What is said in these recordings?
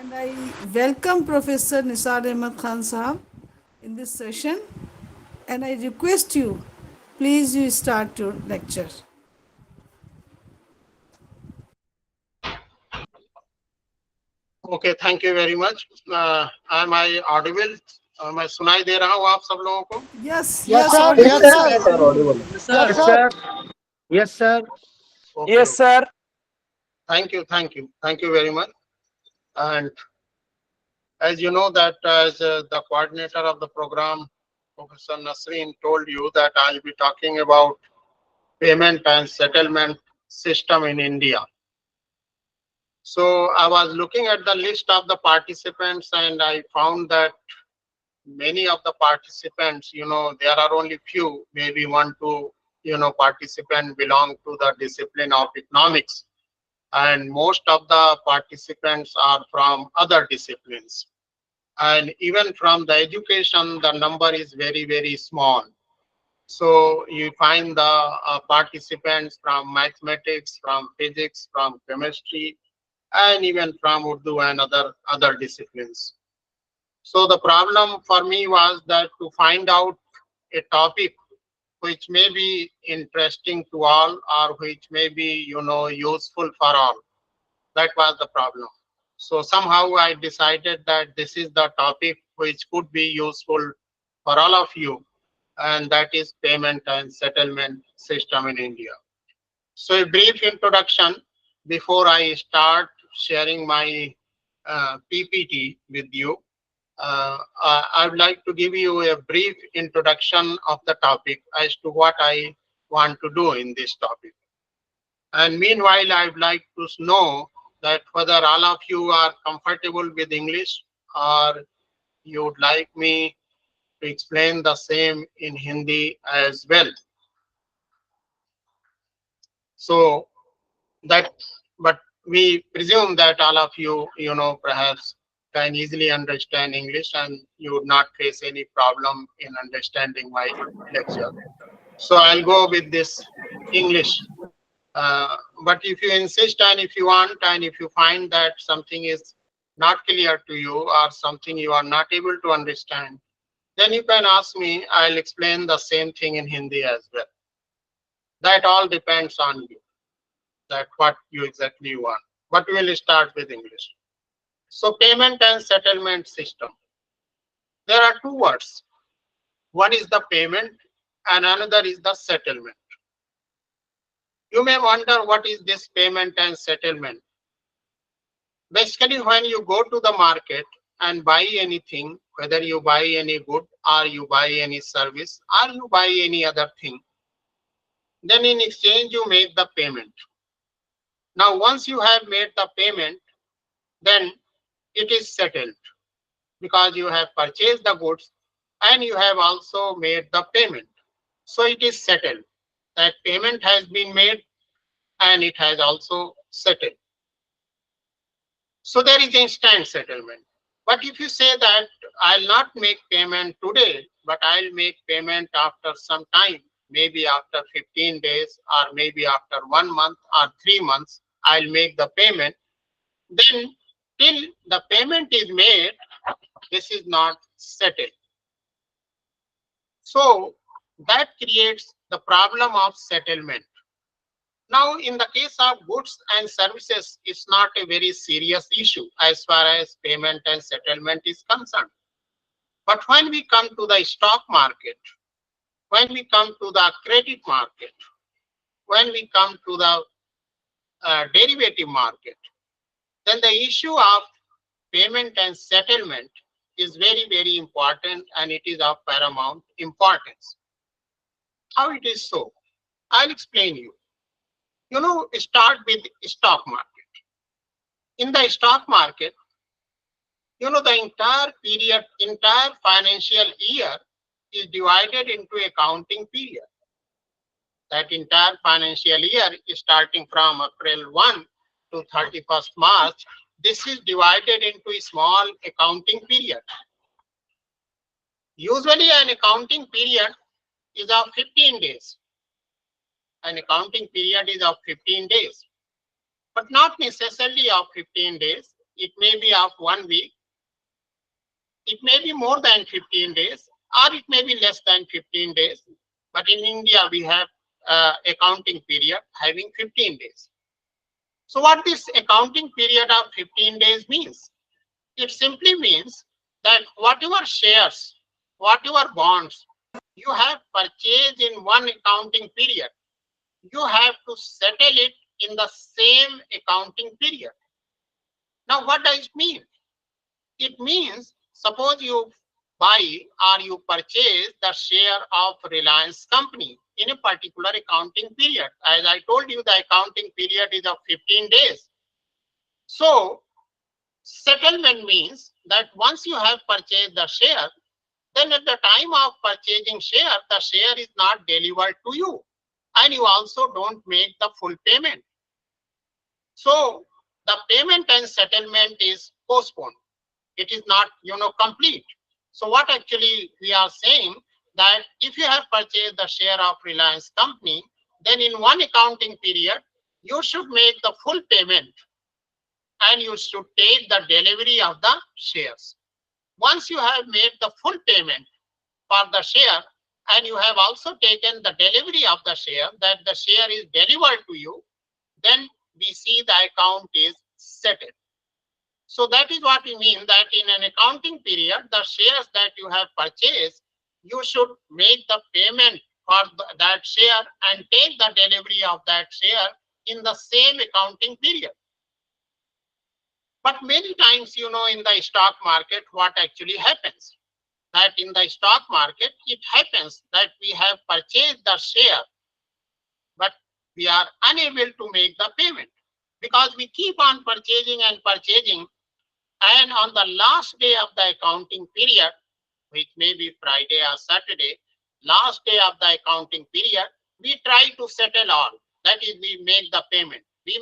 And I welcome Professor Nisar Ahmad Khan Sahab in this session. And I request you, please you start your lecture. Okay thank you very much am I audible मैं सुनाई दे रहा हूँ आप सब लोगों को Yes, Yes, yes, sir. audible Yes, sir. sir. Sir, audible. Yes, Yes, sir. sir. Yes, sir. Okay Yes, sir. Thank you very much and as you know that as the coordinator of the program Professor Nasreen told you that I'll be talking about payment and settlement system in India. So I was looking at the list of the participants and I found that many of the participants, there are only few, maybe one, two, participant belong to the discipline of economics. And most of the participants are from other disciplines. And even from the education, the number is very, very small. So you find the participants from mathematics, from physics, from chemistry, and even from Urdu and other disciplines. So the problem for me was that to find out a topic which may be interesting to all or which may be, useful for all. That was the problem. So somehow I decided that this is the topic which could be useful for all of you, and that is payment and settlement system in India. So a brief introduction before I start sharing my PPT with you. I would like to give you a brief introduction of the topic as to what I want to do in this topic. And meanwhile, I would like to know that whether all of you are comfortable with English or you would like me to explain the same in Hindi as well. So that, but we presume that all of you, perhaps can easily understand English and you would not face any problem in understanding my lecture. So I'll go with this English. But if you insist and if you want and if you find that something is not clear to you or something you are not able to understand, then you can ask me. I'll explain the same thing in Hindi as well. That all depends on you, that what you exactly want. But we'll start with English. So payment and settlement system. There are two words. One is the payment and another is the settlement. You may wonder what is this payment and settlement. Basically, when you go to the market and buy anything, whether you buy any good or you buy any service or you buy any other thing, then in exchange you make the payment. Now, once you have made the payment, then it is settled because you have purchased the goods and you have also made the payment. So it is settled. That payment has been made and it has also settled. So there is instant settlement. But if you say that I'll not make payment today, but I'll make payment after some time, maybe after 15 days or maybe after 1 month or 3 months, I'll make the payment, then till the payment is made, this is not settled. So that creates the problem of settlement. Now, in the case of goods and services, it's not a very serious issue as far as payment and settlement is concerned. But when we come to the stock market, when we come to the credit market, when we come to the derivative market, then the issue of payment and settlement is very, very important and it is of paramount importance. How it is so? I'll explain you. Start with stock market. In the stock market, the entire financial year is divided into accounting period. That entire financial year is starting from April 1 to 31st March. This is divided into a small accounting period. Usually an accounting period is of 15 days. An accounting period is of 15 days, but not necessarily of 15 days. it may be of 1 week, it may be more than 15 days, or it may be less than 15 days. But in India, we have accounting period having 15 days. So what this accounting period of 15 days means? It simply means that whatever shares, whatever bonds you have purchased in one accounting period, you have to settle it in the same accounting period. Now, what does it mean? It means, suppose you buy or you purchase the share of Reliance company in a particular accounting period. As I told you, the accounting period is of 15 days. So, settlement means that once you have purchased the share, then at the time of purchasing share, the share is not delivered to you, and you also don't make the full payment. So the payment and settlement is postponed. It is not, complete. So what actually we are saying, that if you have purchased the share of Reliance company, then in one accounting period, you should make the full payment and you should take the delivery of the shares. Once you have made the full payment for the share and you have also taken the delivery of the share, that the share is delivered to you, then we see the account is settled. So that is what we mean, that in an accounting period, the shares that you have purchased, you should make the payment for that share and take the delivery of that share in the same accounting period. But many times, in the stock market, what actually happens? That in the stock market, it happens that we have purchased the share, but we are unable to make the payment because we keep on purchasing and purchasing. And on the last day of the accounting period, which may be Friday or Saturday, last day of the accounting period, we try to settle all. That is, we make the payment. We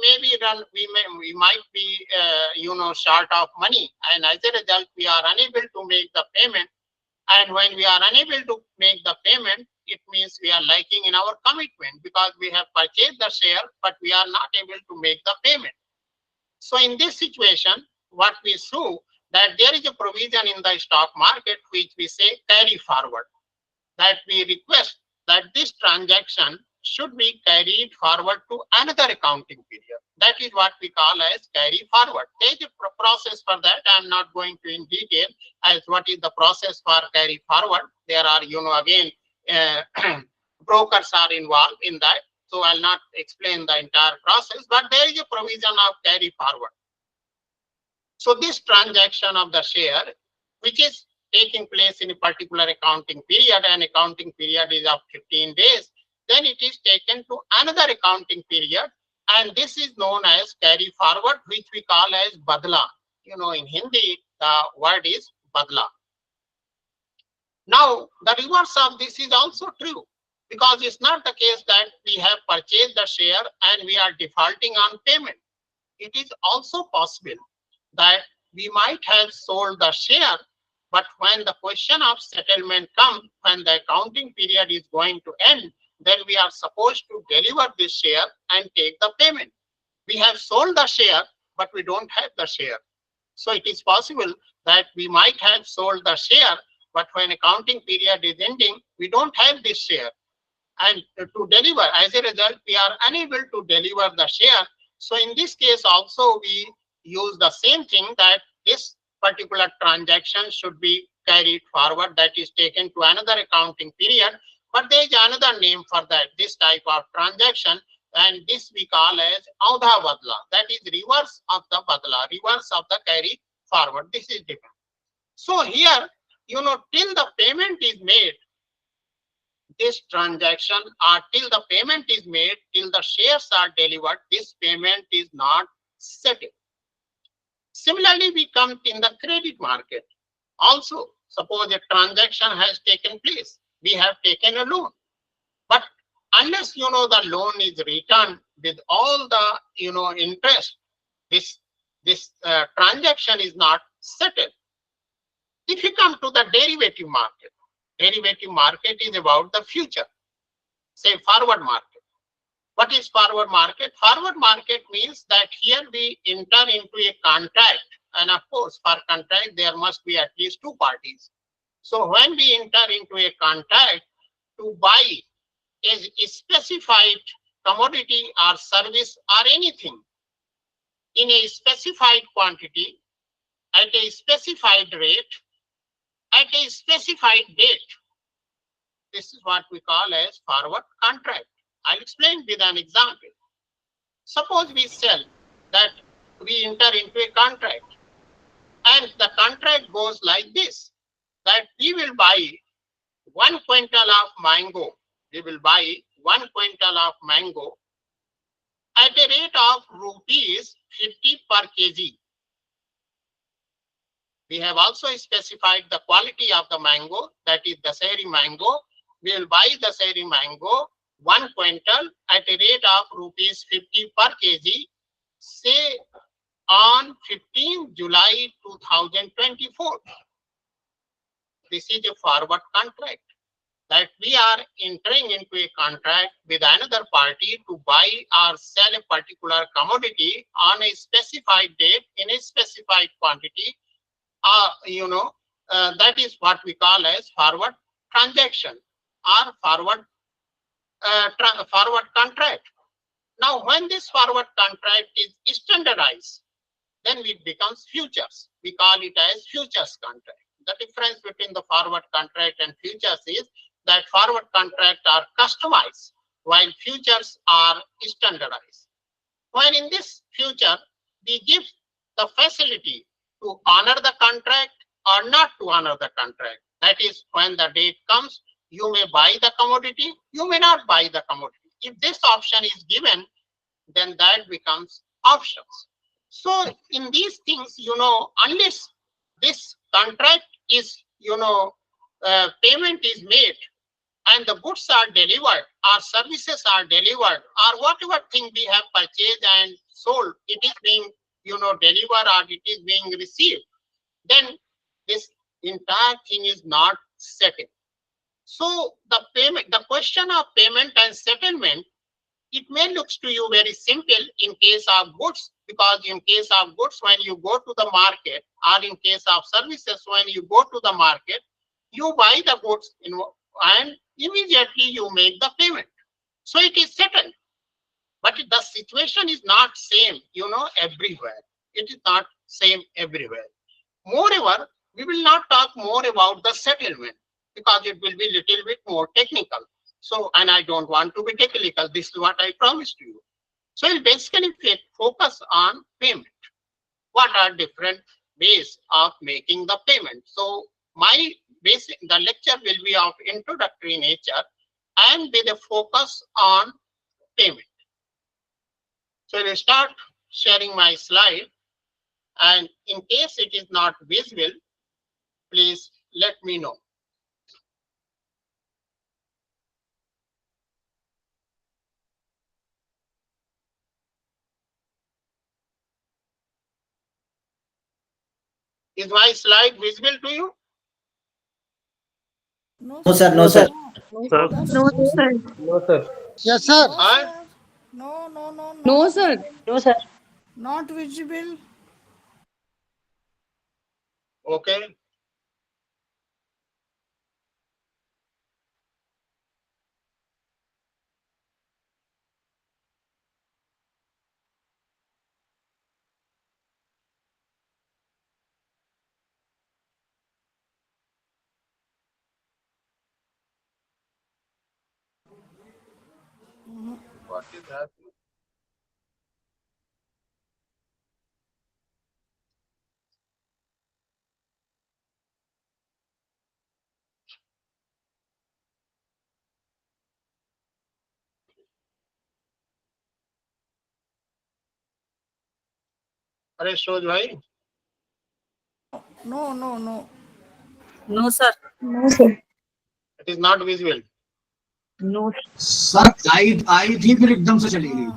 might be, short of money, and as a result, we are unable to make the payment. And when we are unable to make the payment, it means we are lacking in our commitment because we have purchased the share, but we are not able to make the payment. So in this situation, what we saw, that there is a provision in the stock market which we say carry forward, that we request that this transaction should be carried forward to another accounting period. That is what we call as carry forward. There is a process for that. I am not going to in detail as what is the process for carry forward. There are, again, brokers are involved in that. So I'll not explain the entire process, but there is a provision of carry forward. So this transaction of the share, which is taking place in a particular accounting period, and accounting period is of 15 days, then it is taken to another accounting period, and this is known as carry forward, which we call as badla. In Hindi, the word is badla. Now, the reverse of this is also true, because it's not the case that we have purchased the share and we are defaulting on payment. It is also possible that we might have sold the share, but when the question of settlement comes, when the accounting period is going to end, then we are supposed to deliver this share and take the payment. We have sold the share, but we don't have the share. So it is possible that we might have sold the share, but when accounting period is ending, we don't have this share. And to deliver, as a result, we are unable to deliver the share. So in this case also, we use the same thing, that this particular transaction should be carried forward, that is taken to another accounting period. But there is another name for that, this type of transaction, and this we call as audha badla. That is reverse of the badla, reverse of the carry forward. This is different. So here, till the payment is made, this transaction, or till the payment is made, till the shares are delivered, this payment is not settled. Similarly, we come in the credit market. Also, suppose a transaction has taken place. We have taken a loan. But unless, the loan is returned with all the, interest, this transaction is not settled. If you come to the derivative market is about the future, say forward market. What is forward market? Forward market means that here we enter into a contract And of course, for contract, there must be at least two parties. So when we enter into a contract to buy a specified commodity or service or anything in a specified quantity at a specified rate at a specified date, this is what we call as forward contract. I'll explain with an example. Suppose we sell that we enter into a contract, and the contract goes like this, that we will buy 1 quintal of mango. We will buy 1 quintal of mango at a rate of rupees 50 per kg. We have also specified the quality of the mango, that is the Dasari mango. We will buy the Dasari mango 1 quintal at a rate of rupees 50 per kg, say on 15 July 2024. This is a forward contract, that we are entering into a contract with another party to buy or sell a particular commodity on a specified date in a specified quantity. That is what we call as forward transaction or forward contract. Now, when this forward contract is standardized, then it becomes futures. We call it as futures contract. The difference between the forward contract and futures is that forward contract are customized while futures are standardized. When in this future, we give the facility to honor the contract or not to honor the contract. That is, when the date comes, you may buy the commodity, you may not buy the commodity. If this option is given, then that becomes options. So in these things, unless this contract is, payment is made and the goods are delivered or services are delivered or whatever thing we have purchased and sold, it is being, delivered or it is being received, then this entire thing is not settled. So the question of payment and settlement, it may look to you very simple in case of goods, because in case of goods, when you go to the market, or in case of services, when you go to the market, you buy the goods and immediately you make the payment. So it is settled. But the situation is not same, everywhere. It is not same everywhere. Moreover, we will not talk more about the settlement because it will be little bit more technical. So, and I don't want to be technical. This is what I promised you. So we'll basically focus on payment. What are different ways of making the payment? So the lecture will be of introductory nature and with a focus on payment. So we'll start sharing my slide, and in case it is not visible, please let me know. Is my slide visible to you? No, No, sir. sir. No, sir. Sir. No, No, sir. sir. No, sir. Yes, sir. No, Huh? sir. No, no, no, No, not sir. visible. No, sir. Not visible. Okay. What is happening? अरे shows भाई, No, no, no. No, sir. No, sir. it is not visible. No. Sir I थी फिर एकदम से चली गई.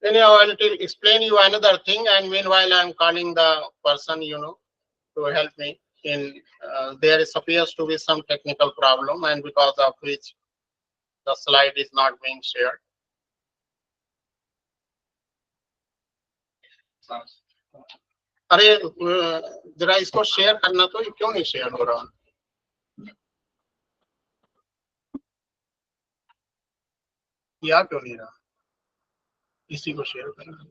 Anyhow, I will explain you another thing, and meanwhile I am calling the person, to help me in, there is appears to be some technical problem, and because of which the slide is not being shared. अरे जरा इसको share करना, तो ये क्यों नहीं share हो रहा? या क्यों नहीं रहा? इसी को शेयर करना।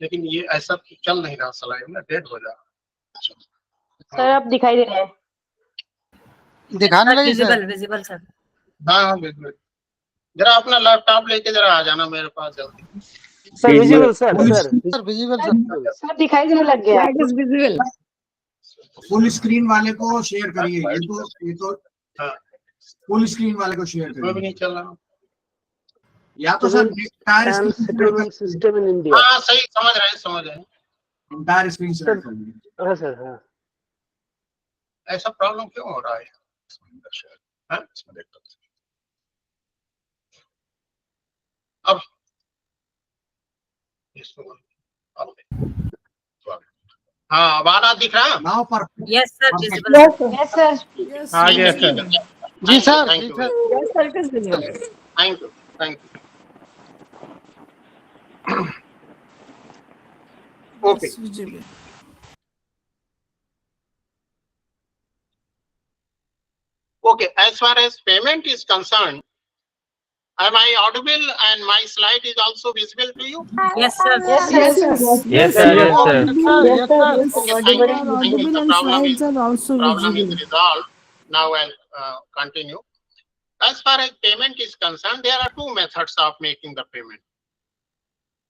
लेकिन ये ऐसा चल नहीं रहा, स्लाइड में डेड हो जा रहा। सर आप दिखाई दे रहे हैं, दिखाने लगे सर। Visible visible sir. हाँ बिल्कुल। जरा अपना लैपटॉप लेके जरा आ जाना मेरे पास जल्दी। Sir visible sir visible sir. Sir दिखाई देने लग गया। विजिबल। फुल स्क्रीन वाले को शेयर करिए। ये तो फुल स्क्रीन वाले को शेयर कोई भी करिए। नहीं चल रहा। या तो sir entire system in India. हाँ सही, समझ रहे हैं। एंटायर स्क्रीन शेयर करिए। हाँ सर हाँ। ऐसा प्रॉब्लम क्यों हो रहा है? हाँ? इसमें देखता हूँ। अब इसको हाँ, अब आ रहा, दिख रहा? नाउ पर yes sir visible. Yes sir. Yes, हाँ, yes, yes, yes. जी सर थैंक जी you, sir. Yes sir it is visible. Thank you, thank you. Okay. Yes, visible. Okay, as far as payment is concerned, am I audible and my slide is also visible to you? Yes sir. Yes, Yes, sir. yes. Yes, sir. sir. You are Yes, sir. audible. Yes, sir. Yes, Okay, sir. thank You you. are Thank you. audible The and slides are also problem is visible. resolved. Now I'll continue. As far as payment is concerned, there are two methods of making the payment.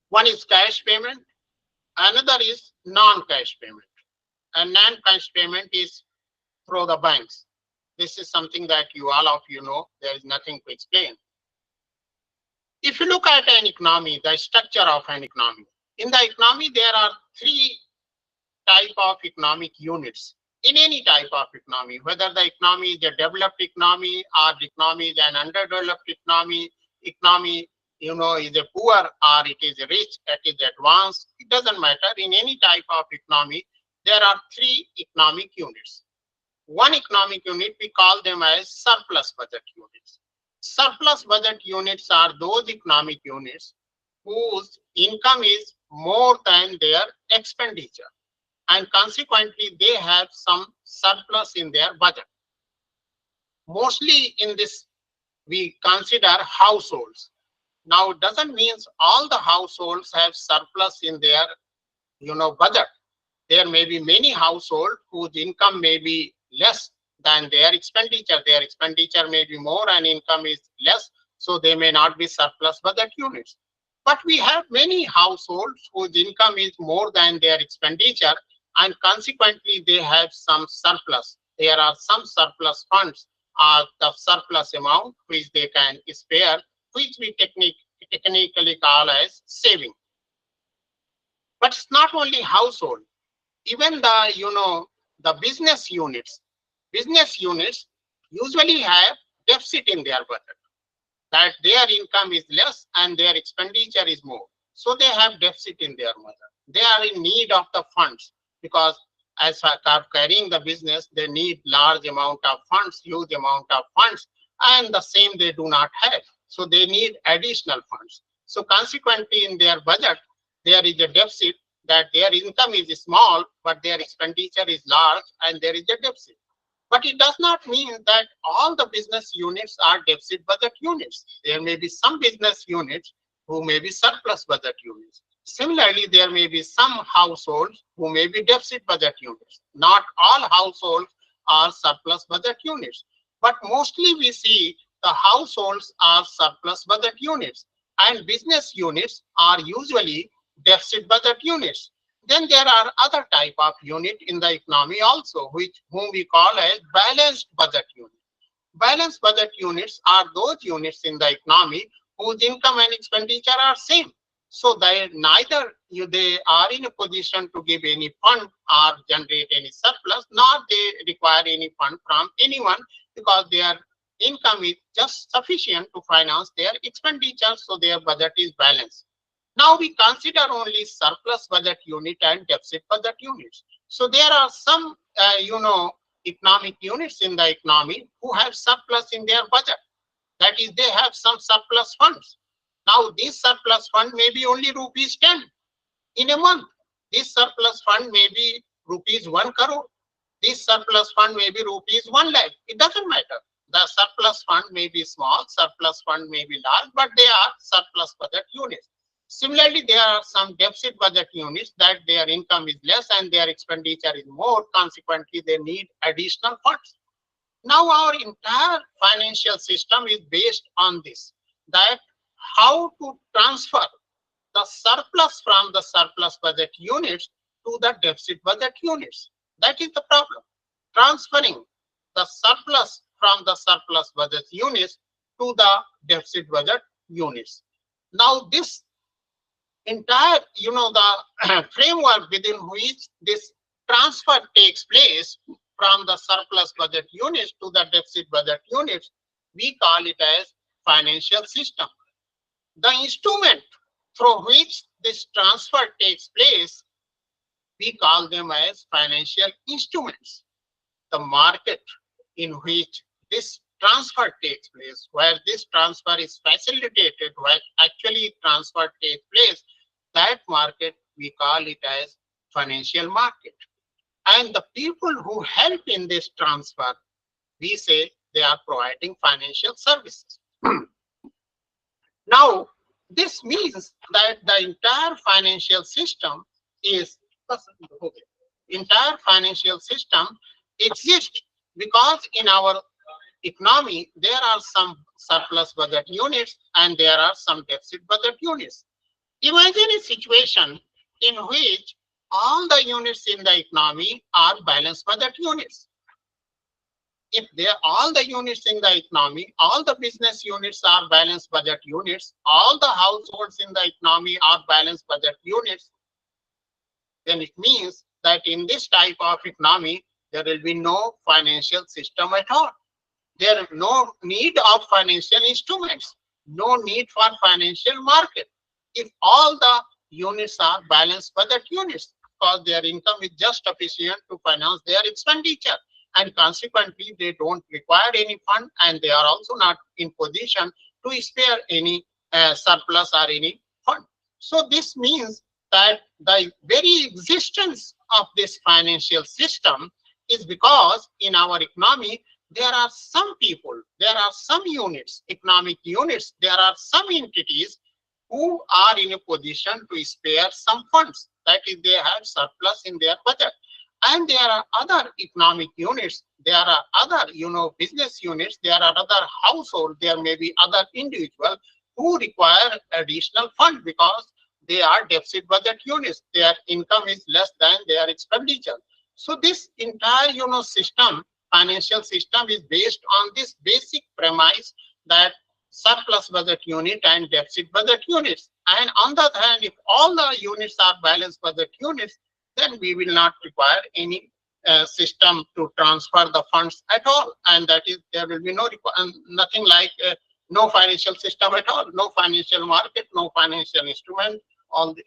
One is cash payment, another is non-cash payment. And non-cash payment is through the banks. This is something that all of you know. There is nothing to explain. If you look at an economy, the structure of an economy, in the economy there are three type of economic units. In any type of economy, whether the economy is a developed economy or the economy is an underdeveloped economy, is a poor or it is rich, it is advanced, it doesn't matter. In any type of economy, there are three economic units. One economic unit, we call them as surplus budget units. Surplus budget units are those economic units whose income is more than their expenditure, and consequently they have some surplus in their budget. Mostly in this we consider households. Now it doesn't mean all the households have surplus in their budget. There may be many households whose income may be less than their expenditure. Their expenditure may be more and income is less, so they may not be surplus budget units. But we have many households whose income is more than their expenditure, and consequently they have some surplus. There are some surplus funds or the surplus amount which they can spare, which we technically call as saving. But it's not only household, even the business units usually have deficit in their budget, that their income is less and their expenditure is more. So they have deficit in their budget. They are in need of the funds because as for carrying the business, they need large amount of funds, huge amount of funds, and the same they do not have. So they need additional funds. So consequently in their budget, there is a deficit, that their income is small, but their expenditure is large and there is a deficit. But it does not mean that all the business units are deficit budget units. There may be some business units who may be surplus budget units. Similarly, there may be some households who may be deficit budget units. Not all households are surplus budget units, but mostly we see the households are surplus budget units and business units are usually deficit budget units. Then there are other type of unit in the economy also, whom we call as balanced budget units. Balanced budget units are those units in the economy whose income and expenditure are same. So neither they are in a position to give any fund or generate any surplus, nor they require any fund from anyone, because their income is just sufficient to finance their expenditure, so their budget is balanced. Now we consider only surplus budget unit and deficit budget units. So there are some, economic units in the economy who have surplus in their budget. That is, they have some surplus funds. Now this surplus fund may be only rupees 10 in a month. This surplus fund may be rupees 1 crore. This surplus fund may be rupees 1 lakh. It doesn't matter. The surplus fund may be small, surplus fund may be large, but they are surplus budget units. Similarly, there are some deficit budget units that their income is less and their expenditure is more. Consequently, they need additional funds. Now, our entire financial system is based on this, that how to transfer the surplus from the surplus budget units to the deficit budget units. That is the problem. Transferring the surplus from the surplus budget units to the deficit budget units. Now, this entire, the framework within which this transfer takes place from the surplus budget units to the deficit budget units, we call it as financial system. The instrument through which this transfer takes place, we call them as financial instruments. The market in which this transfer takes place, where this transfer is facilitated, where actually transfer takes place, that market we call it as financial market. And the people who help in this transfer, we say they are providing financial services. Now, this means that the entire financial system exists because in our economy, there are some surplus budget units and there are some deficit budget units. Imagine a situation in which all the units in the economy are balanced budget units. If all the units in the economy, all the business units are balanced budget units, all the households in the economy are balanced budget units, then it means that in this type of economy, there will be no financial system at all. There is no need of financial instruments, no need for financial market. If all the units are balanced budget units, because their income is just sufficient to finance their expenditure, and consequently they don't require any fund, and they are also not in position to spare any surplus or any fund. So this means that the very existence of this financial system is because in our economy there are some people, there are some units, economic units, there are some entities who are in a position to spare some funds. That is, they have surplus in their budget. And there are other economic units, there are other, business units, there are other households, there may be other individuals who require additional funds because they are deficit budget units. Their income is less than their expenditure. So this entire, system, financial system is based on this basic premise that surplus budget unit and deficit budget units. And on the other hand, if all the units are balanced budget units, then we will not require any system to transfer the funds at all. And that is, there will be nothing like no financial system at all, no financial market, no financial instrument, all the,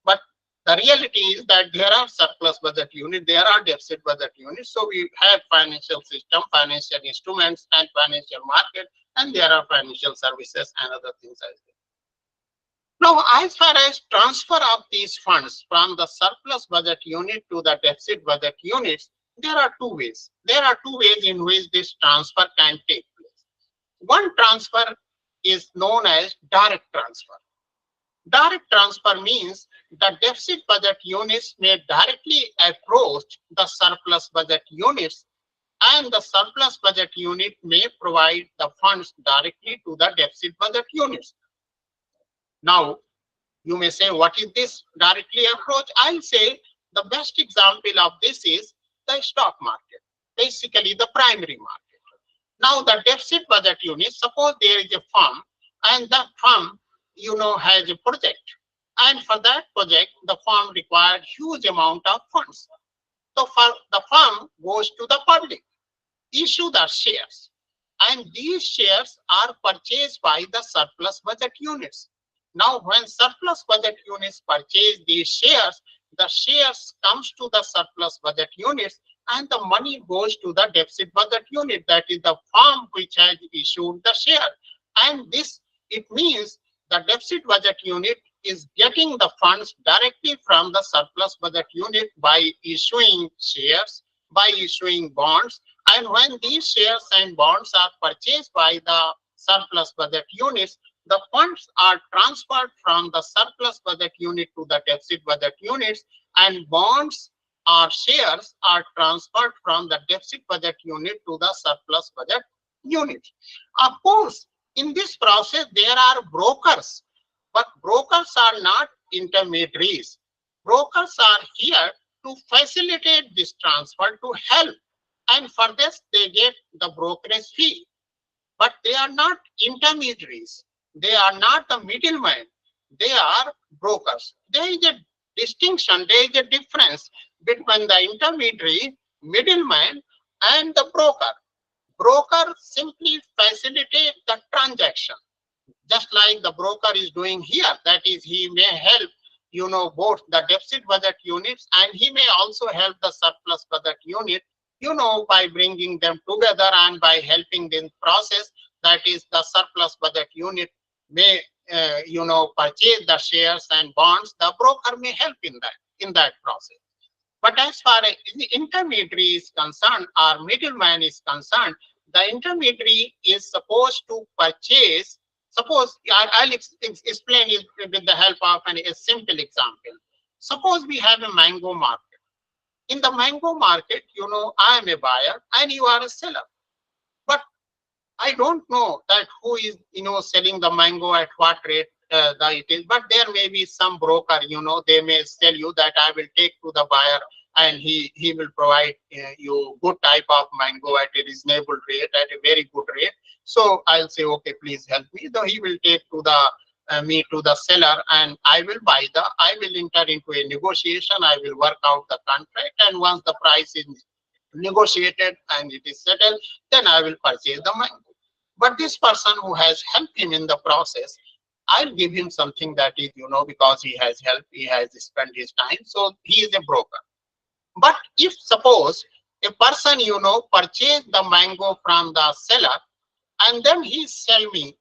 but the reality is that there are surplus budget units, there are deficit budget units. So we have financial system, financial instruments, and financial market, and there are financial services and other things as well. Now, as far as transfer of these funds from the surplus budget unit to the deficit budget units, there are two ways. There are two ways in which this transfer can take place. One transfer is known as direct transfer. Direct transfer means the deficit budget units may directly approach the surplus budget units, and the surplus budget unit may provide the funds directly to the deficit budget units. Now, you may say, what is this directly approach? I'll say the best example of this is the stock market, basically the primary market. Now, the deficit budget unit, suppose there is a firm, and that firm, has a project. And for that project, the firm required huge amount of funds. So the firm goes to the public, issue the shares, and these shares are purchased by the surplus budget units. Now, when surplus budget units purchase these shares, the shares comes to the surplus budget units and the money goes to the deficit budget unit, that is the firm which has issued the share. And this, it means the deficit budget unit is getting the funds directly from the surplus budget unit by issuing shares, by issuing bonds. And when these shares and bonds are purchased by the surplus budget units, the funds are transferred from the surplus budget unit to the deficit budget units, and bonds or shares are transferred from the deficit budget unit to the surplus budget unit. Of course, in this process, there are brokers, but brokers are not intermediaries. Brokers are here to facilitate this transfer, to help, and for this they get the brokerage fee. But they are not intermediaries. They are not the middlemen. They are brokers. There is a distinction, there is a difference between the intermediary, middleman, and the broker. Broker simply facilitates the transaction, just like the broker is doing here. That is, he may help, both the deficit budget units and he may also help the surplus budget unit, by bringing them together and by helping in process. That is, the surplus budget unit may, purchase the shares and bonds. The broker may help in that process. But as far as the intermediary is concerned, or middleman is concerned, the intermediary is supposed to purchase. Suppose I'll explain it with the help of a simple example. Suppose we have a mango market. In the mango market, I am a buyer and you are a seller. But I don't know that who is, selling the mango at what rate it is. But there may be some broker, they may tell you that I will take to the buyer and he will provide you good type of mango at a reasonable rate, at a very good rate. So I'll say, okay, please help me. Though he will take to the me to the seller and I will enter into a negotiation. I will work out the contract, and once the price is negotiated and it is settled, then I will purchase the mango. But this person who has helped him in the process, I'll give him something that is, because he has helped, he has spent his time, so he is a broker. But if suppose a person, purchase the mango from the seller and then he sell me,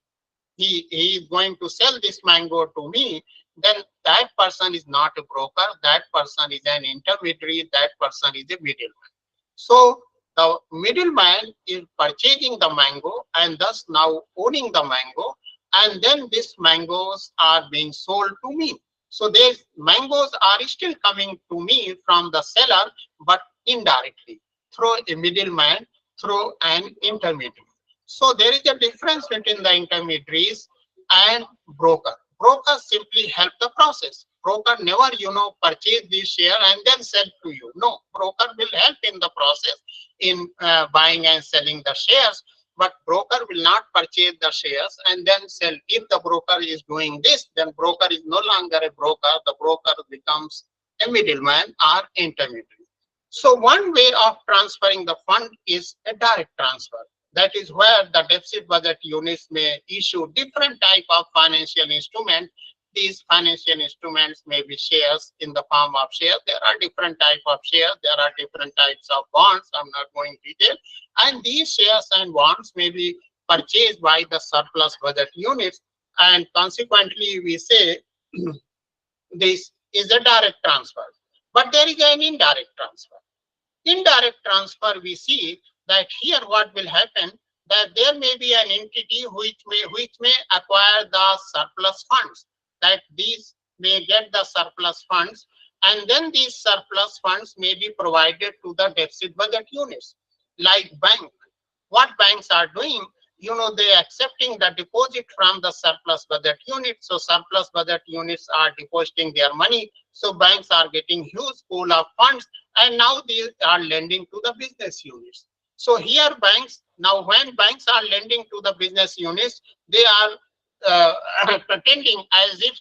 he is going to sell this mango to me, then that person is not a broker, that person is an intermediary, that person is a middleman. So the middleman is purchasing the mango and thus now owning the mango, and then these mangoes are being sold to me. So these mangoes are still coming to me from the seller, but indirectly through a middleman, through an intermediary. So there is a difference between the intermediaries and broker. Broker simply help the process. Broker never, purchase this share and then sell to you. No, broker will help in the process in buying and selling the shares, but broker will not purchase the shares and then sell. If the broker is doing this, then broker is no longer a broker. The broker becomes a middleman or intermediary. So one way of transferring the fund is a direct transfer. That is where the deficit budget units may issue different type of financial instruments. These financial instruments may be shares in the form of shares. There are different types of shares. There are different types of bonds. I'm not going to detail. And these shares and bonds may be purchased by the surplus budget units. And consequently, we say this is a direct transfer. But there is an indirect transfer. Indirect transfer, we see that here what will happen, that there may be an entity which may acquire the surplus funds, that these may get the surplus funds, and then these surplus funds may be provided to the deficit budget units, like bank. What banks are doing, they are accepting the deposit from the surplus budget unit. So surplus budget units are depositing their money. So banks are getting huge pool of funds, and now they are lending to the business units. So here banks, now when banks are lending to the business units, they are pretending as if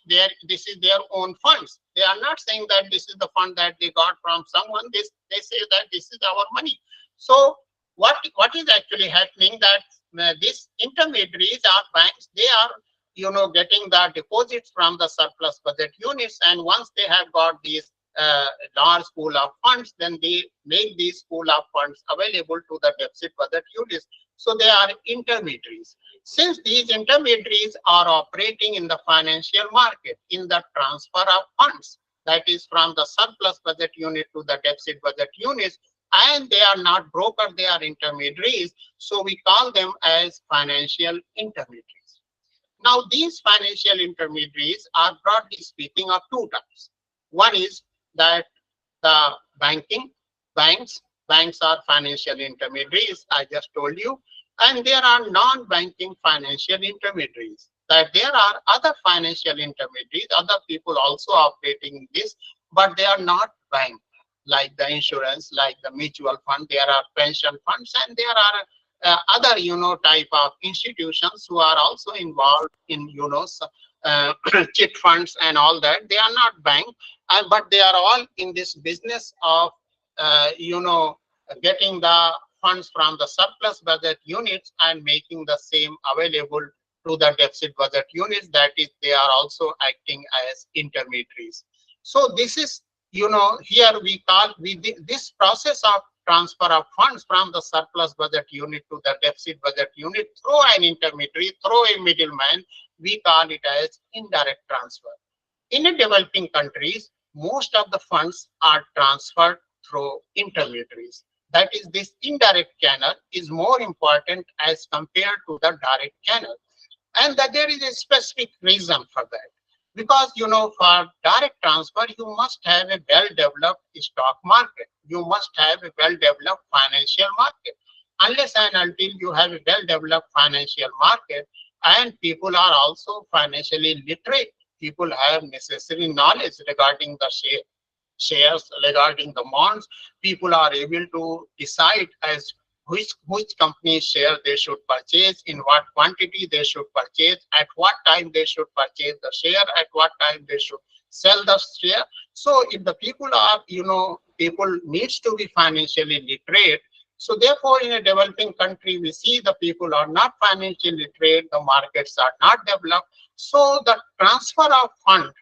this is their own funds. They are not saying that this is the fund that they got from someone. They say that this is our money. So what is actually happening that these intermediaries are banks, they are getting the deposits from the surplus budget units, and once they have got these large pool of funds, then they make these pool of funds available to the deficit budget units. So they are intermediaries. Since these intermediaries are operating in the financial market, in the transfer of funds, that is from the surplus budget unit to the deficit budget units, and they are not broker, they are intermediaries. So we call them as financial intermediaries. Now, these financial intermediaries are broadly speaking of two types. One is that the banks are financial intermediaries, I just told you, and there are non-banking financial intermediaries. That there are other financial intermediaries, other people also operating this, but they are not bank, like the insurance, like the mutual fund. There are pension funds, and there are other type of institutions who are also involved in chit funds and all that. They are not bank, but they are all in this business of getting the funds from the surplus budget units and making the same available to the deficit budget units. That is, they are also acting as intermediaries. So this is, here we call this process of transfer of funds from the surplus budget unit to the deficit budget unit through an intermediary, through a middleman, we call it as indirect transfer. In the developing countries, most of the funds are transferred through intermediaries. That is, this indirect channel is more important as compared to the direct channel. And that there is a specific reason for that. Because, for direct transfer, you must have a well-developed stock market. You must have a well-developed financial market. Unless and until you have a well-developed financial market, and people are also financially literate, people have necessary knowledge regarding the shares, regarding the bonds, people are able to decide as which company's share they should purchase, in what quantity they should purchase, at what time they should purchase the share, at what time they should sell the share. So if the people are, people needs to be financially literate. So therefore, in a developing country, we see the people are not financially literate, the markets are not developed. So the transfer of fund,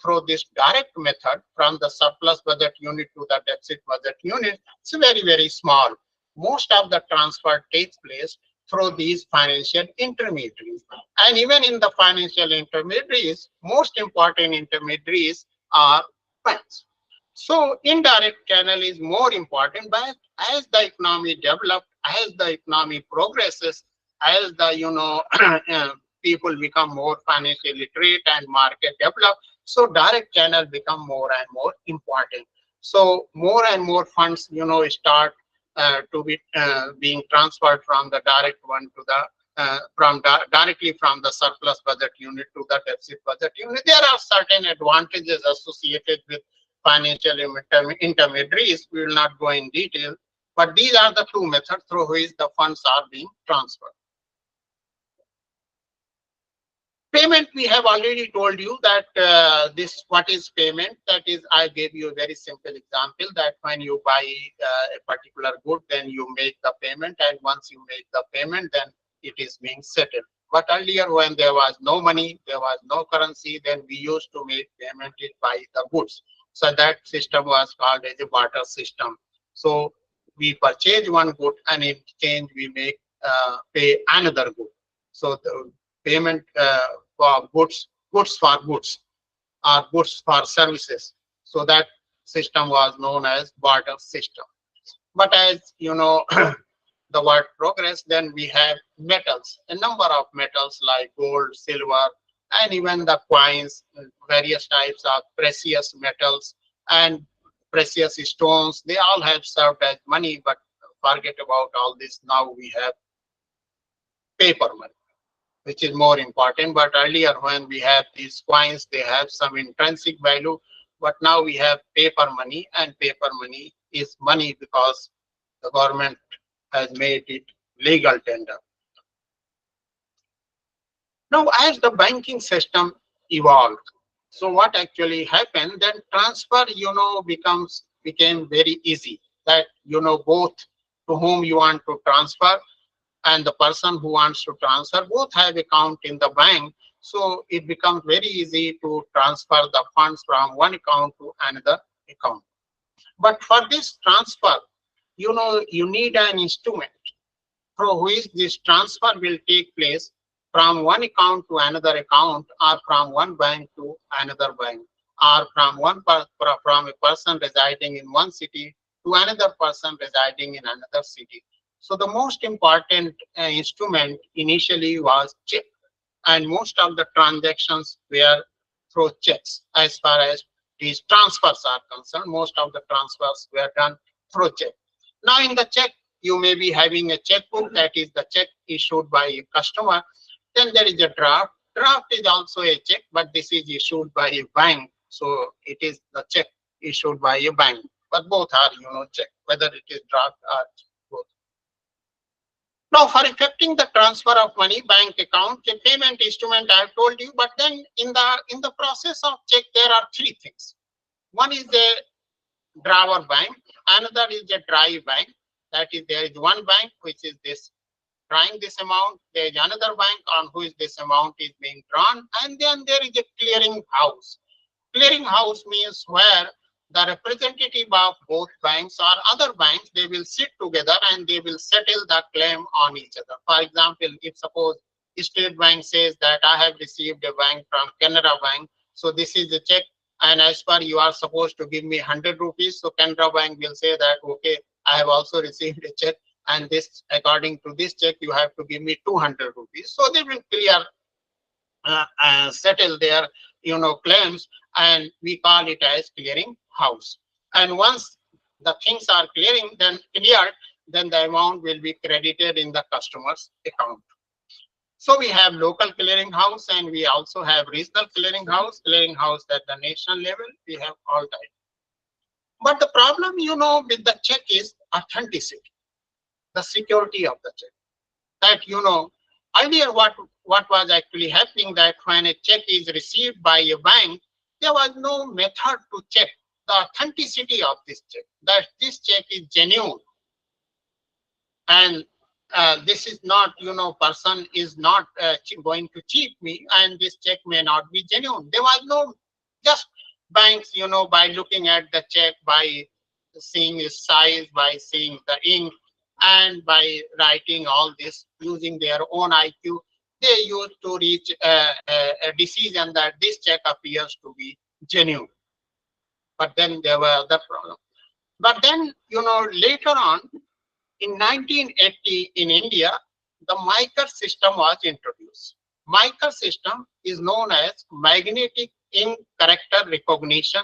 through this direct method from the surplus budget unit to the deficit budget unit, it's very, very small. Most of the transfer takes place through these financial intermediaries. And even in the financial intermediaries, most important intermediaries are banks. So indirect channel is more important, but as the economy develops, as the economy progresses, as the people become more financially literate and market develop, so direct channel become more and more important. So more and more funds, start to be being transferred from the direct one to the directly from the surplus budget unit to the deficit budget unit. There are certain advantages associated with financial intermediaries. We will not go in detail, but these are the two methods through which the funds are being transferred. Payment, we have already told you that what is payment. That is, I gave you a very simple example that when you buy a particular good, then you make the payment, and once you make the payment, then it is being settled. But earlier, when there was no money, there was no currency, then we used to make payment by the goods. So that system was called as a barter system. So we purchase one good, and in exchange we make pay another good. So the payment for goods for goods, or goods for services. So that system was known as barter system. But as the world progress, then we have metals, a number of metals like gold, silver, and even the coins, various types of precious metals and precious stones. They all have served as money, but forget about all this. Now we have paper money, which is more important. But earlier, when we have these coins, they have some intrinsic value. But now we have paper money, and paper money is money because the government has made it legal tender. Now, as the banking system evolved, so what actually happened, then transfer, became very easy. That, both to whom you want to transfer and the person who wants to transfer both have account in the bank. So it becomes very easy to transfer the funds from one account to another account. But for this transfer, you need an instrument through which this transfer will take place from one account to another account, or from one bank to another bank, or from from a person residing in one city to another person residing in another city. So the most important instrument initially was check, and most of the transactions were through checks. As far as these transfers are concerned, most of the transfers were done through check. Now, in the check, you may be having a checkbook, that is the check issued by a customer. Then there is a draft. Draft is also a check, but this is issued by a bank. So it is the check issued by a bank. But both are, check, whether it is draft or both. Now, for effecting the transfer of money, bank account, a payment instrument, I have told you. But then in the process of check, there are three things. One is a drawer bank, another is a dry bank. That is, there is one bank which is this drawing this amount, there is another bank on which this amount is being drawn, and then there is a clearing house. Clearing house means where the representative of both banks or other banks, they will sit together and they will settle the claim on each other. For example, if suppose State Bank says that I have received a bank from Canara Bank, so this is the check, and as per you are supposed to give me 100 rupees, so Canara Bank will say that, okay, I have also received a check, and this, according to this check, you have to give me 200 rupees. So they will settle their claims, and we call it as clearing house. And once the things are cleared, then the amount will be credited in the customer's account. So we have local clearing house, and we also have regional clearing house at the national level. We have all that. But the problem, with the check is authenticity, the security of the check. That, earlier what was actually happening, that when a check is received by a bank, there was no method to check the authenticity of this check, that this check is genuine. And this is not, person is not going to cheat me, and this check may not be genuine. There was no, just banks, by looking at the check, by seeing its size, by seeing the ink, and by writing all this using their own IQ, they used to reach a decision that this check appears to be genuine. But then there were other problems. But then, later on, in 1980 in India, the MICAR system was introduced. MICAR system is known as Magnetic Ink Character Recognition.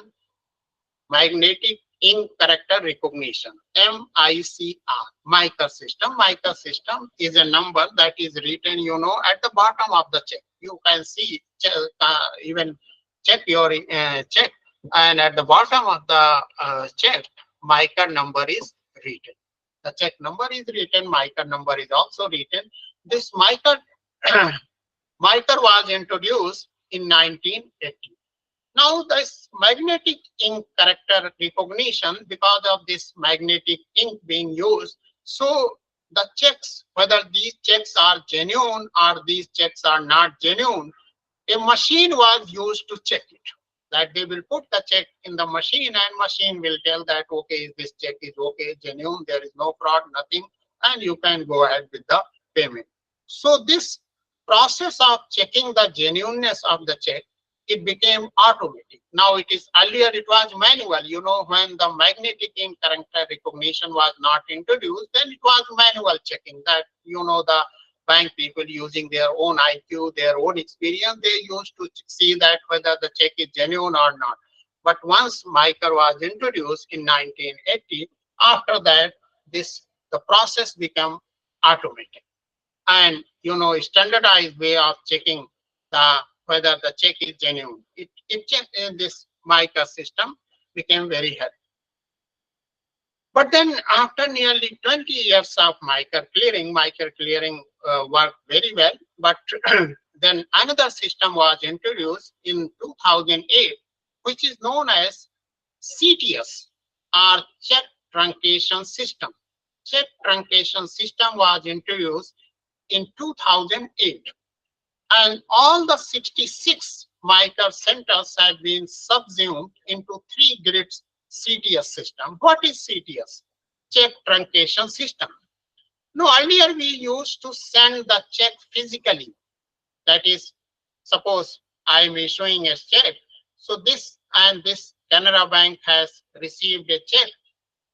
Magnetic Ink Character Recognition, MICR, MICAR system. MICAR system is a number that is written, at the bottom of the check. You can see, even check your check, and at the bottom of the check, MICAR number is written. The check number is written, MICAR number is also written. This MICAR was introduced in 1980. Now, this magnetic ink character recognition, because of this magnetic ink being used, so the checks, whether these checks are genuine or these checks are not genuine, a machine was used to check it. That they will put the check in the machine, and machine will tell that, okay, this check is okay, genuine, there is no fraud, nothing, and you can go ahead with the payment. So this process of checking the genuineness of the check, it became automatic. Now earlier it was manual. When the magnetic ink character recognition was not introduced, then it was manual checking, that, the bank people using their own IQ, their own experience, they used to see that whether the check is genuine or not. But once MICAR was introduced in 1980, after that, the process became automatic. And, standardized way of checking whether the check is genuine. In this MICAR system became very helpful. But then after nearly 20 years of MICAR clearing worked very well. But then another system was introduced in 2008, which is known as CTS, or check truncation system. Check truncation system was introduced in 2008, and all the 66 micro centers have been subsumed into three grids CTS system. What is CTS? Check truncation system. No, earlier we used to send the check physically. That is, suppose I am issuing a check. So this and this Canara Bank has received a check,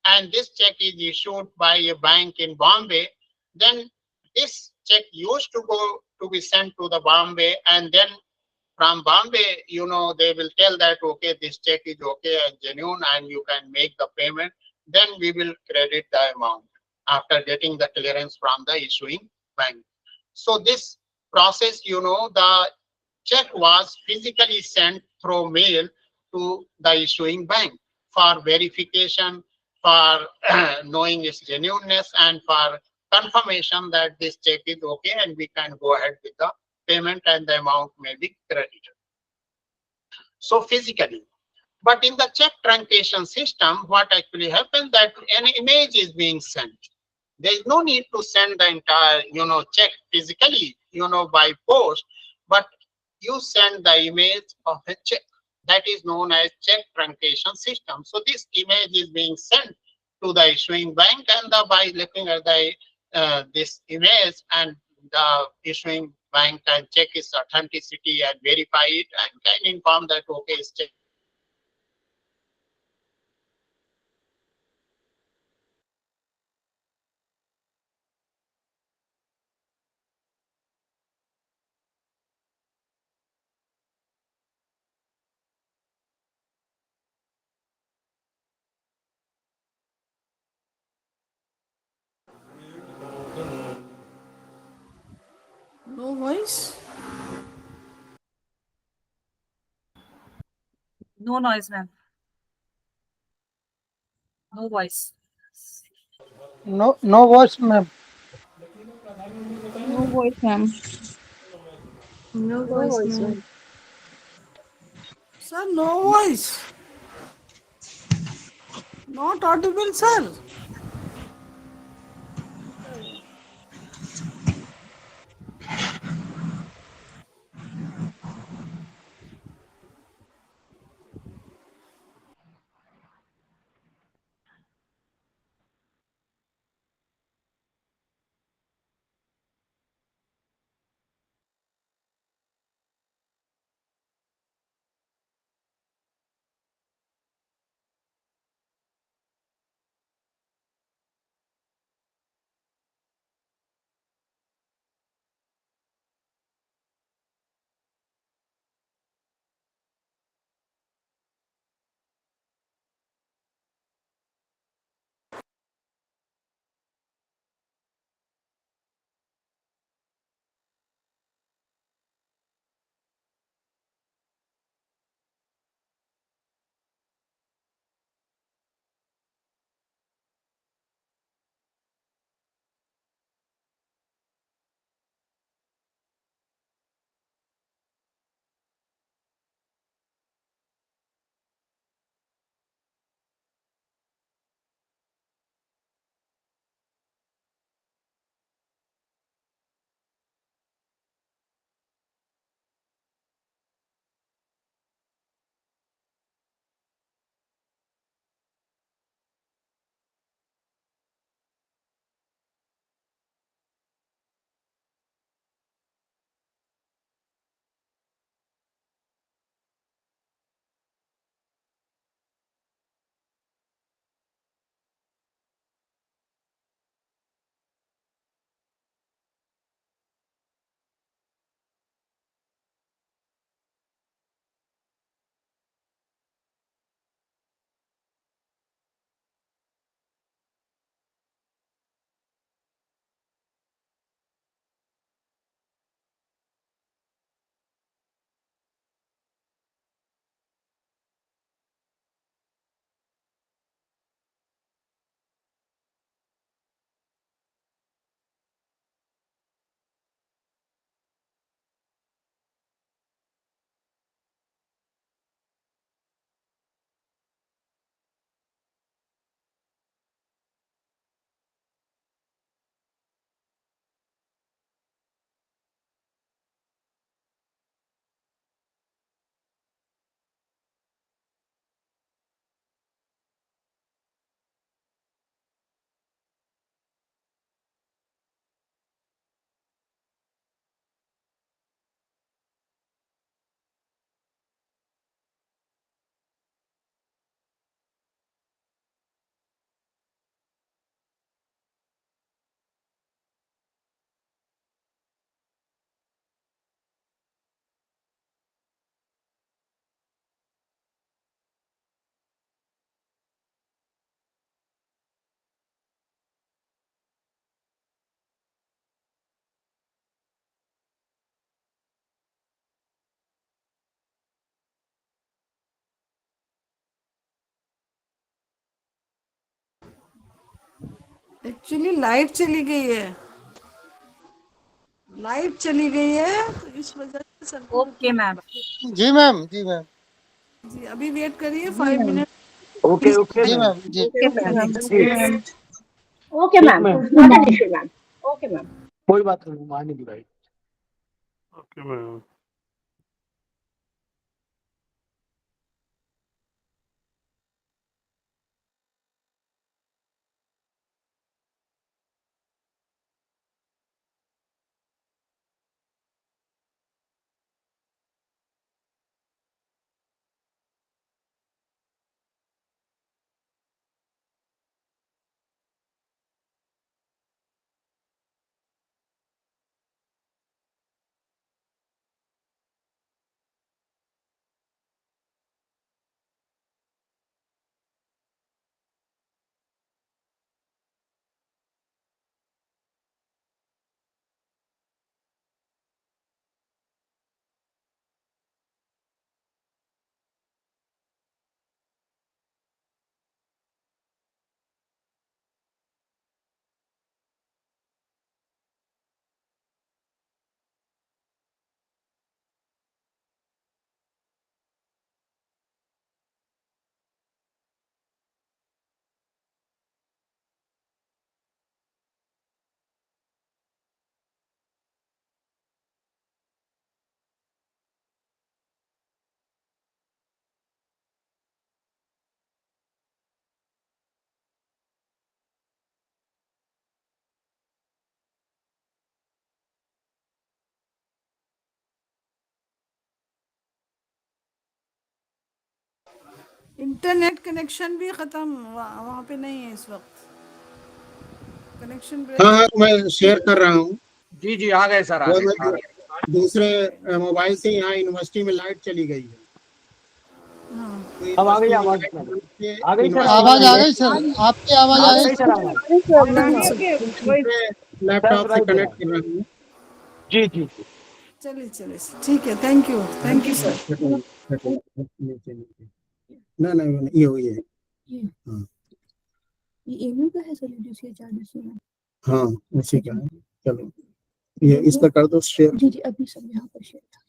and this check is issued by a bank in Bombay. Then this check used to go to be sent to the Bombay, and then from Bombay, they will tell that, okay, this check is okay and genuine and you can make the payment. Then we will credit the amount after getting the clearance from the issuing bank. So this process, the check was physically sent through mail to the issuing bank for verification, for knowing its genuineness, and for confirmation that this check is okay and we can go ahead with the payment and the amount may be credited. So physically. But in the check truncation system, what actually happens that an image is being sent. There is no need to send the entire, check physically, by post, but you send the image of a check. That is known as check truncation system. So this image is being sent to the issuing bank, and by looking at the this image, and the issuing bank can check its authenticity and verify it and can inform that okay, it's check. No voice? No noise, ma'am. No voice. No voice, ma'am. No voice, ma'am. No No voice, voice, ma'am. ma'am. Sir, no voice. Not audible, sir. Actually light चली गई है, light चली गई है तो इस वजह से सर्किट Okay, ma'am. जी मैम, जी मैम, जी अभी वेट करिए 5 मिनट। ओके ओके जी मैम, मैम जी Okay, ma'am. जी Okay, ठीक ma'am. Ma'am, Not an issue, ma'am. Okay, ma'am. कोई बात नहीं, मान नहीं भाई। Okay ma'am. इंटरनेट कनेक्शन भी खत्म, वहाँ पे नहीं है इस वक्त, कनेक्शन हाँ ब्रेक। हाँ, मैं शेयर कर रहा हूँ। जी जी आ गए सर, आ वो गए, आ मैं गए। दूसरे मोबाइल से यहाँ यूनिवर्सिटी में लाइट चली गई है, हाँ तो अब आ गई यूनिवर्सिटी में आवाज लाइट मैम, चली गई आ गई सर यूनिवर्सिटी आवाज, आवाज का आ नेट गई सर, आपकी आवाज आ आ गई गई सर आवाज। दूसरे लैपटॉप से कनेक्ट कर रहा हूँ। जी जी जी, चलिए चलिए ठीक है, थैंक यू सर। नीचे नीचे ना ना ना, ये हुई है। हाँ ये एमयू का है सर, यूजीसी चार्जेस में। हाँ, उसी का है। चलो ये इस पर कर दो शेयर। जी जी अभी सब यहाँ पर शेयर था।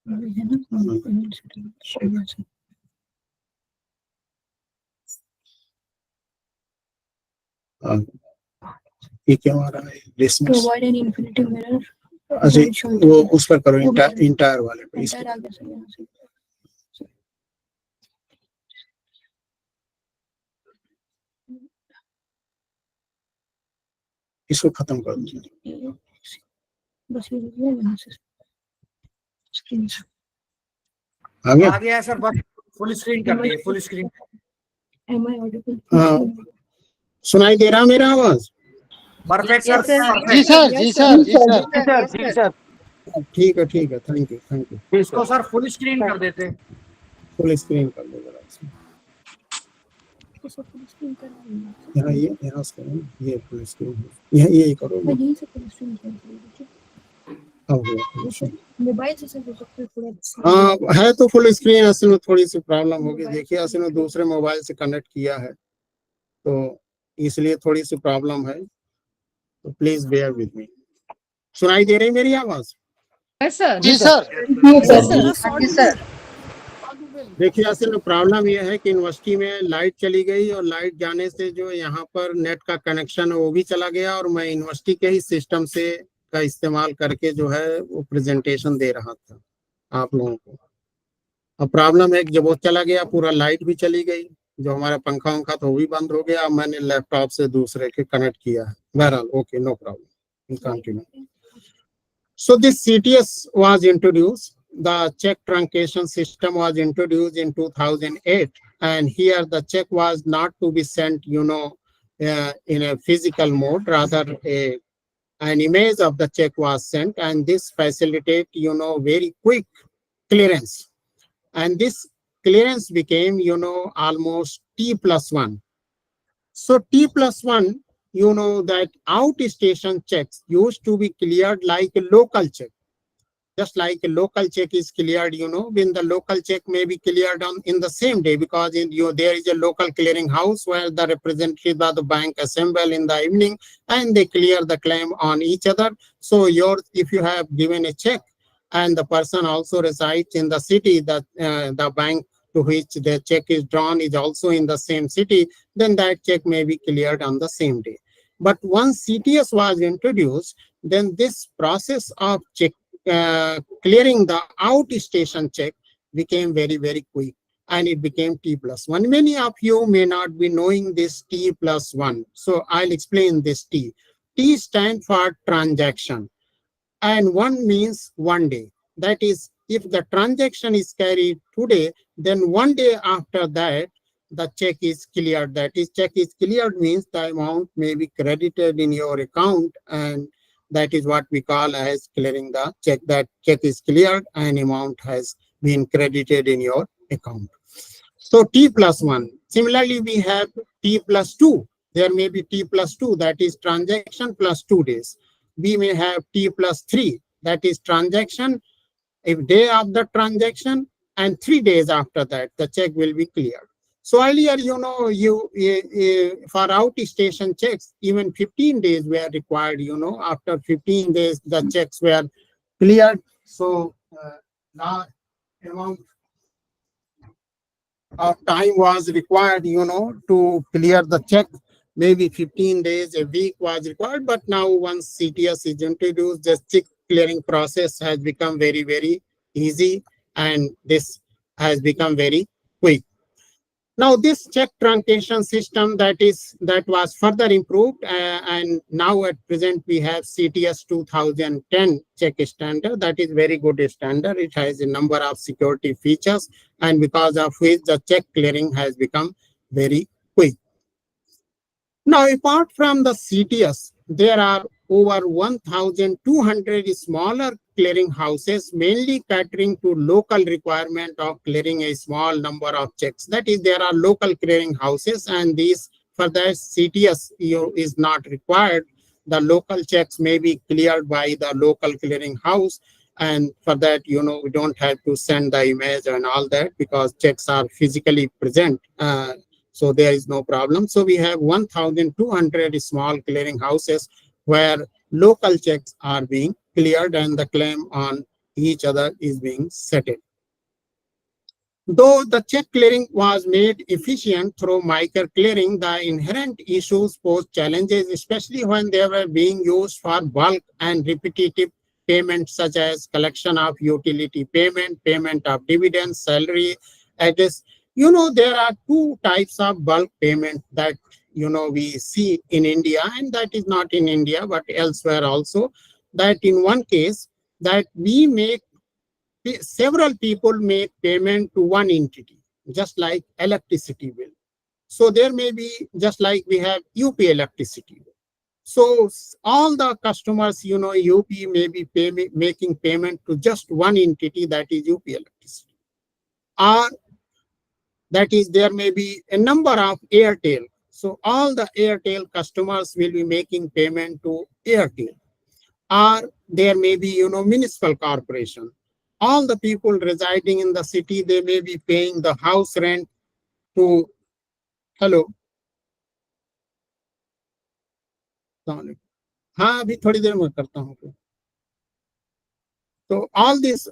ये है ना पेमेंट सेटलमेंट। हाँ, ये क्या आ रहा है dismiss. Provide an infinity mirror. अच्छा वो उस पर करो, इंटायर वाले पे। इंटायर आ गया सर यहाँ से। इसको खत्म कर दो। बस ये यहाँ से स्क्रीन आ गया। आ गया है सर, बस फुल स्क्रीन कर दिए, full screen. Am I audible? हाँ, सुनाई दे रहा मेरा आवाज? परफेक्ट सर, जी परफेक्ट। सर, जी सर, जी सर। जी सर, जी सर। ठीक है, थैंक यू थैंक यू। इसको सर फुल स्क्रीन कर देते। फुल स्क्रीन कर दो जरा इसमें। फुल स्क्रीन कर रही हूँ। यहाँ यहाँ से करो ना, ये फुल स्क्रीन है। यही करो मैं ना। यहीं से फुल स्क्रीन कर रही हूँ। अब हुआ full screen। मोबाइल से सर हो सकता है थोड़ा। हाँ है तो फुल स्क्रीन, असल में थोड़ी सी प्रॉब्लम होगी। देखिए असल में दूसरे मोबाइल से कनेक्ट किया है तो इसलिए थोड़ी सी प्रॉब्लम है, तो प्लीज बेयर विद मी। सुनाई दे रही मेरी आवाज? जी सर। जी सर। देखिए असल में प्रॉब्लम यह है कि यूनिवर्सिटी में लाइट चली गई और लाइट जाने से जो यहाँ पर नेट का कनेक्शन है वो भी चला गया, और मैं यूनिवर्सिटी के ही सिस्टम से का इस्तेमाल करके जो है वो प्रेजेंटेशन दे रहा था आप लोगों को। अब प्रॉब्लम है कि जब वो चला गया पूरा लाइट भी चली गई, जो हमारा पंखा वंखा तो वो भी बंद हो गया। अब मैंने लैपटॉप से दूसरे के कनेक्ट किया है। बहरहाल okay, no problem, continue. So this CTS was introduced. The check truncation system was introduced in 2008, and here the check was not to be sent, in a physical mode. Rather, an image of the check was sent, and this facilitate, very quick clearance. And this clearance became, almost T+1. So T+1, that outstation checks used to be cleared like a local check. just like a local check is cleared, when the local check may be cleared in the same day, because there is a local clearing house where the representatives of the bank assemble in the evening and they clear the claim on each other. So if you have given a check and the person also resides in the city that the bank to which the check is drawn is also in the same city, then that check may be cleared on the same day. But once CTS was introduced, then this process of clearing the out-station check became very, very quick, and it became T+1. Many of you may not be knowing this T+1. So I'll explain this T. T stands for transaction, and 1 means 1 day. That is, if the transaction is carried today, then 1 day after that, the check is cleared. That is, check is cleared means the amount may be credited in your account, and that is what we call as clearing the check. That check is cleared and amount has been credited in your account. So T+1. Similarly, we have T+2. There may be T+2, that is transaction plus 2 days. We may have T+3, that is transaction, a day of the transaction, and 3 days after that, the check will be cleared. So earlier, for out-station checks, even 15 days were required, after 15 days, the checks were cleared. So now amount of time was required, to clear the check. Maybe 15 days, a week was required. But now once CTS is introduced, the check clearing process has become very, very easy, and this has become very quick. Now this check truncation system that was further improved, and now at present we have CTS 2010 check standard. That is very good standard. It has a number of security features, and because of which the check clearing has become very quick. Now, apart from the CTS, there are over 1,200 smaller clearing houses, mainly catering to local requirement of clearing a small number of checks. That is, there are local clearing houses, and these for the CTS is not required. The local checks may be cleared by the local clearing house, and for that, we don't have to send the image and all that, because checks are physically present. So there is no problem. So we have 1,200 small clearing houses where local checks are being cleared and the claim on each other is being settled. Though the check clearing was made efficient through micro clearing, the inherent issues posed challenges, especially when they were being used for bulk and repetitive payments, such as collection of utility payment of dividends, salary, address. There are two types of bulk payment that, we see in India, and that is not in India, but elsewhere also. That in one case, that several people make payment to one entity, just like electricity bill. So there may be, just like we have UP electricity bill. So all the customers, UP may be making payment to just one entity, that is UP electricity. Or that is, there may be a number of Airtel. So all the Airtel customers will be making payment to Airtel. Or there may be, municipal corporation. All the people residing in the city, they may be paying the house rent to, hello. हाँ अभी थोड़ी देर में करता हूँ. So all these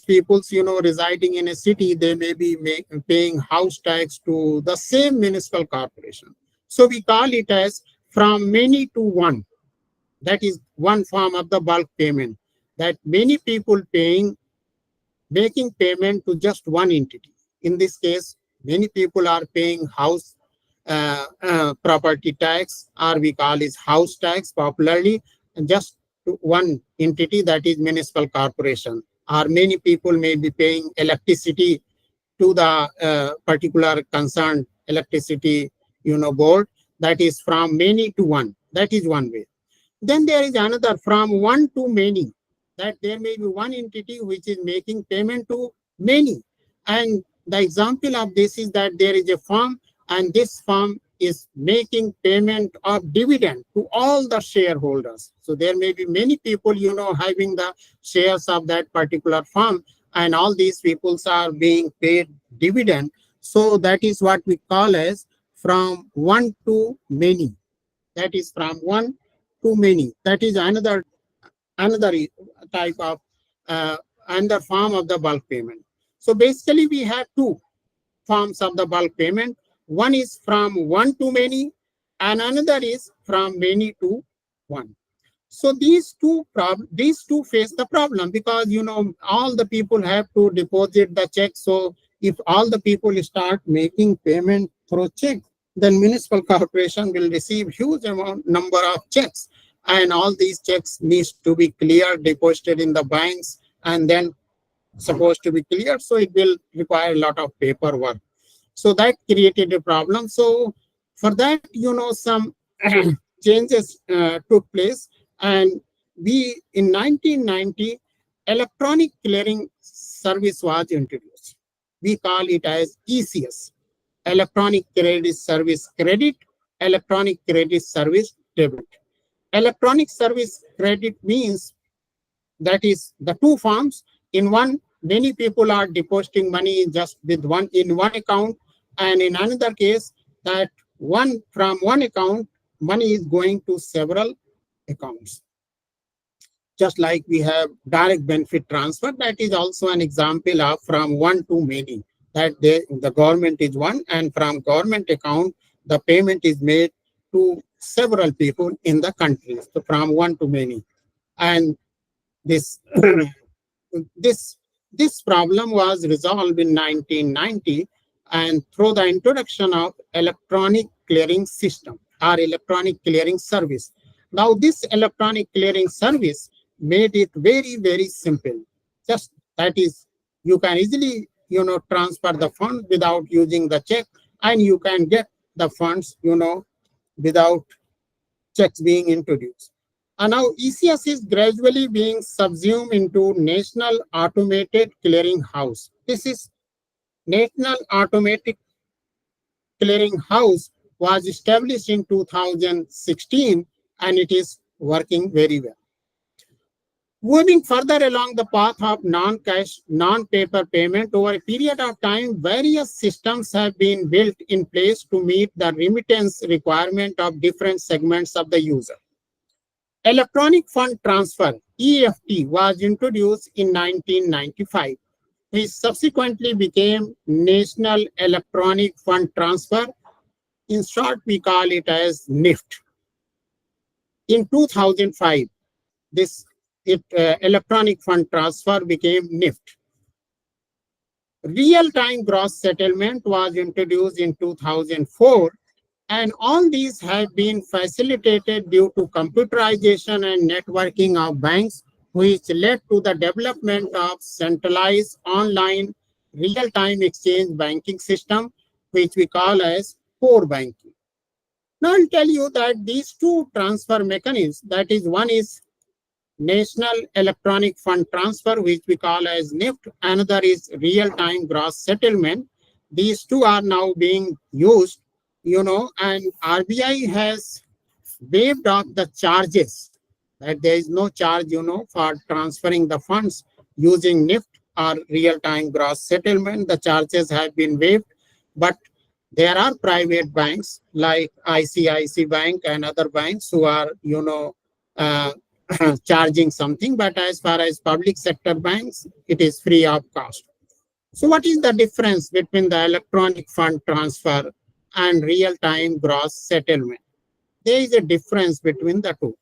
peoples, residing in a city, they may be paying house tax to the same municipal corporation. So we call it as from many to one. That is one form of the bulk payment, that many people making payment to just one entity. In this case, many people are paying house property tax, or we call it house tax popularly, and just to one entity, that is municipal corporation. Or many people may be paying electricity to the particular concerned electricity board. That is from many to one. That is one way. Then there is another, from one to many, that there may be one entity which is making payment to many. And the example of this is that there is a firm, and this firm is making payment of dividend to all the shareholders. So there may be many people, having the shares of that particular firm, and all these peoples are being paid dividend. So that is what we call as from one to many. That is from one to many. That is another type of another form of the bulk payment. So basically we have two forms of the bulk payment. One is from one to many, and another is from many to one. So these two face the problem, because all the people have to deposit the check. So if all the people start making payment through check, then municipal corporation will receive huge number of checks, and all these checks needs to be cleared, deposited in the banks, and then supposed to be cleared. So it will require a lot of paperwork. So that created a problem. So for that, some changes took place, and we in 1990 electronic clearing service was introduced. We call it as ECS, electronic credit service credit, electronic credit service debit. Electronic service credit means that is the two forms. In one, many people are depositing money just with one in one account, and in another case, that one from one account, money is going to several accounts. Just like we have direct benefit transfer, that is also an example of from one to many. That the government is one, and from government account, the payment is made to several people in the country. So from one to many. And this this problem was resolved in 1990, and through the introduction of electronic clearing system or electronic clearing service. Now this electronic clearing service made it very, very simple. Just that is, you can easily transfer the funds without using the check, and you can get the funds without checks being introduced. And now ECS is gradually being subsumed into National Automated Clearing House. This is National Automatic Clearing House was established in 2016, and it is working very well. Moving further along the path of non-cash, non-paper payment, over a period of time, various systems have been built in place to meet the remittance requirement of different segments of the user. Electronic fund transfer, EFT, was introduced in 1995, which subsequently became National Electronic Fund Transfer. In short, we call it as NIFT. In 2005, this electronic fund transfer became NIFT. Real-time gross settlement was introduced in 2004, and all these have been facilitated due to computerization and networking of banks, which led to the development of centralized online real-time exchange banking system, which we call as core banking. Now I'll tell you that these two transfer mechanisms, that is, one is National Electronic Fund Transfer, which we call as NIFT, another is real-time gross settlement. These two are now being used, and RBI has waived off the charges, that there is no charge, for transferring the funds using NIFT or real-time gross settlement. The charges have been waived, but there are private banks like ICICI Bank and other banks who are, charging something, but as far as public sector banks, it is free of cost. So what is the difference between the electronic fund transfer and real-time gross settlement? There is a difference between the two.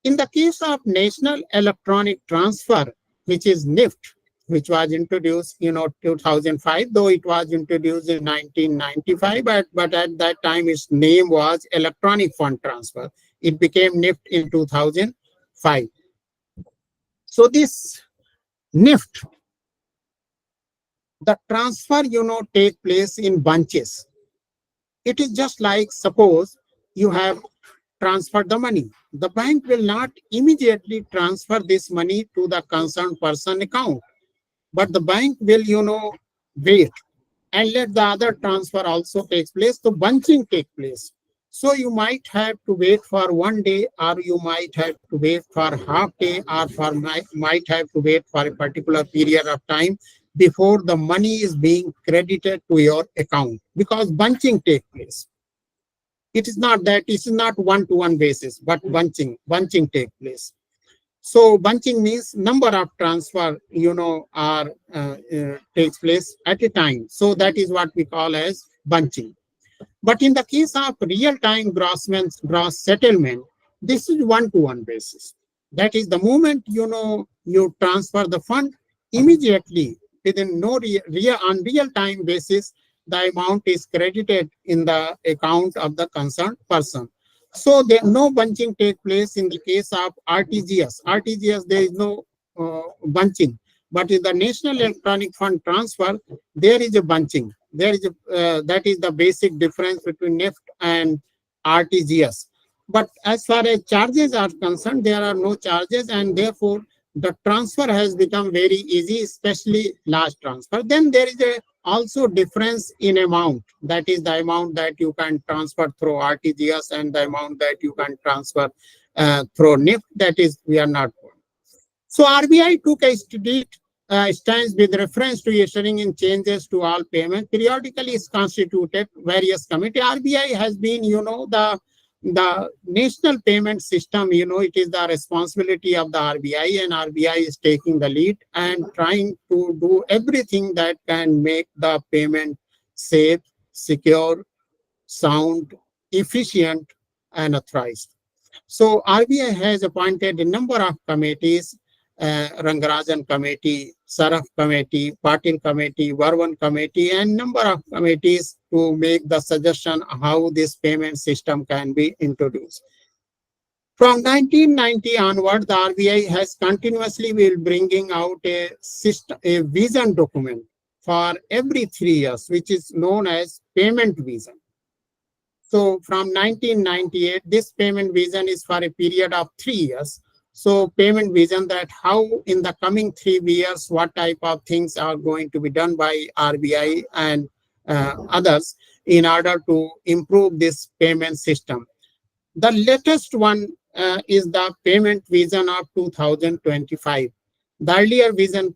In the case of National Electronic Transfer, which is NIFT, which was introduced, 2005, though it was introduced in 1995, but at that time its name was Electronic Fund Transfer. It became NIFT in 2005. So this NIFT, the transfer, take place in bunches. It is just like, suppose you have transferred the money. The bank will not immediately transfer this money to the concerned person account, but the bank will, wait. and let the other transfer also takes place. So bunching take place. So you might have to wait for 1 day, or you might have to wait for half day, or might have to wait for a particular period of time before the money is being credited to your account, because bunching take place. It is not that, it is not one-to-one basis, but bunching take place. So bunching means number of transfer, are takes place at a time. So that is what we call as bunching. But in the case of real-time gross settlement, this is one-to-one basis. That is, the moment you transfer the fund, immediately within no on real-time basis, the amount is credited in the account of the concerned person. So there no bunching take place in the case of RTGS. RTGS, there is no bunching. But in the National Electronic Fund Transfer, there is a bunching. There is that is the basic difference between NEFT and RTGS. But as far as charges are concerned, there are no charges, and therefore the transfer has become very easy, especially large transfer. Then there is a also difference in amount. That is the amount that you can transfer through RTGS and the amount that you can transfer through NEFT. That is, we are not. So RBI took a stance with reference to issuing in changes to all payments. Periodically is constituted various committee. RBI has been, the national payment system, it is the responsibility of the RBI, and RBI is taking the lead and trying to do everything that can make the payment safe, secure, sound, efficient, and authorized. So RBI has appointed a number of committees, Rangarajan Committee, Saraf Committee, Patil Committee, Varvan Committee, and number of committees to make the suggestion how this payment system can be introduced. From 1990 onward, the RBI has continuously been bringing out a vision document for every 3 years, which is known as payment vision. So from 1998, this payment vision is for a period of 3 years. So payment vision, that how in the coming 3 years, what type of things are going to be done by RBI and others in order to improve this payment system. The latest one is the payment vision of 2025. The earlier vision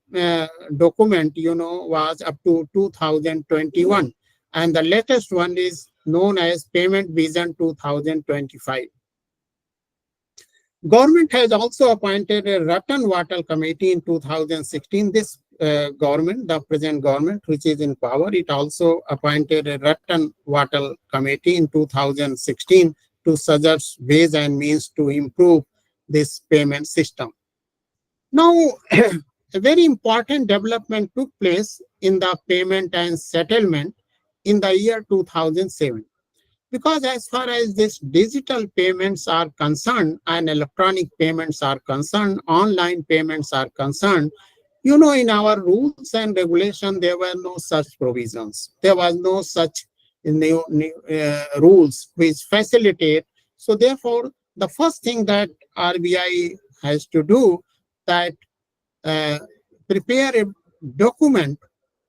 document, was up to 2021. And the latest one is known as Payment Vision 2025. Government has also appointed a Ratan Watal Committee in 2016. This government, the present government, which is in power, it also appointed a Ratan Watal Committee in 2016 to suggest ways and means to improve this payment system. Now, a very important development took place in the payment and settlement in the year 2007. Because as far as this digital payments are concerned and electronic payments are concerned, online payments are concerned, in our rules and regulation, there were no such provisions. There was no such new rules which facilitate. So therefore, the first thing that RBI has to do, that prepare a document,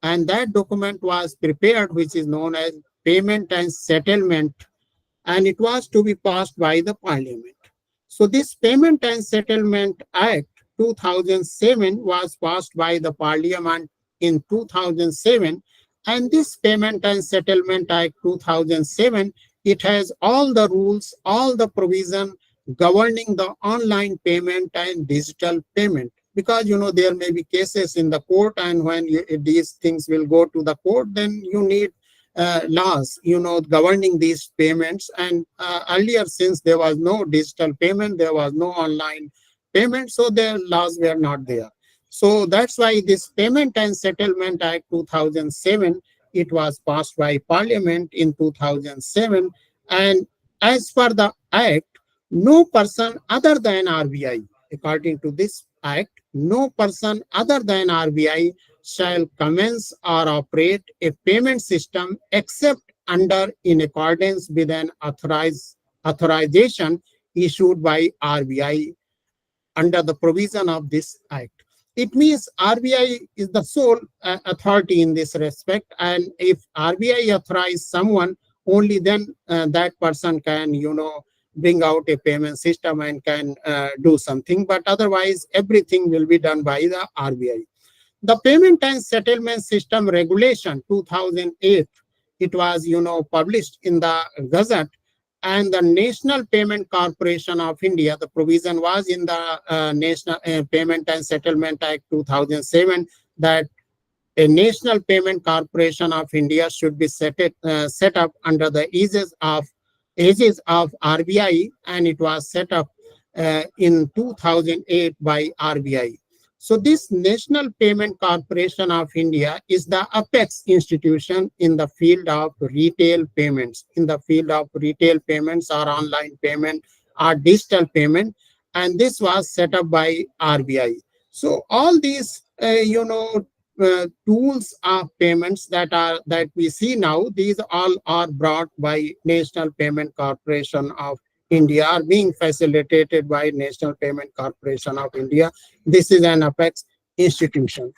and that document was prepared, which is known as Payment and Settlement, and it was to be passed by the Parliament. So this Payment and Settlement Act 2007 was passed by the Parliament in 2007, and this Payment and Settlement Act 2007, it has all the rules, all the provision governing the online payment and digital payment. Because, there may be cases in the court, and when these things will go to the court, then you need laws, governing these payments. And earlier, since there was no digital payment, there was no online payment, so the laws were not there. So that's why this Payment and Settlement Act 2007, it was passed by Parliament in 2007. And as per the Act, no person other than RBI, according to this Act, no person other than RBI shall commence or operate a payment system except in accordance with an authorization issued by RBI under the provision of this Act. it means RBI is the sole authority in this respect. And if RBI authorize someone, only then that person can, bring out a payment system and can do something. But otherwise, everything will be done by the RBI. The Payment and Settlement System Regulation 2008, it was, published in the Gazette, and the National Payment Corporation of India, the provision was in the National Payment and Settlement Act 2007 that a National Payment Corporation of India should be set up under the aegis of RBI, and it was set up in 2008 by RBI. So this National Payment Corporation of India is the apex institution in the field of retail payments, or online payment or digital payment, and this was set up by RBI. So all these, tools of payments that we see now, these all are brought by National Payment Corporation of India, are being facilitated by National Payment Corporation of India. This is an apex institution.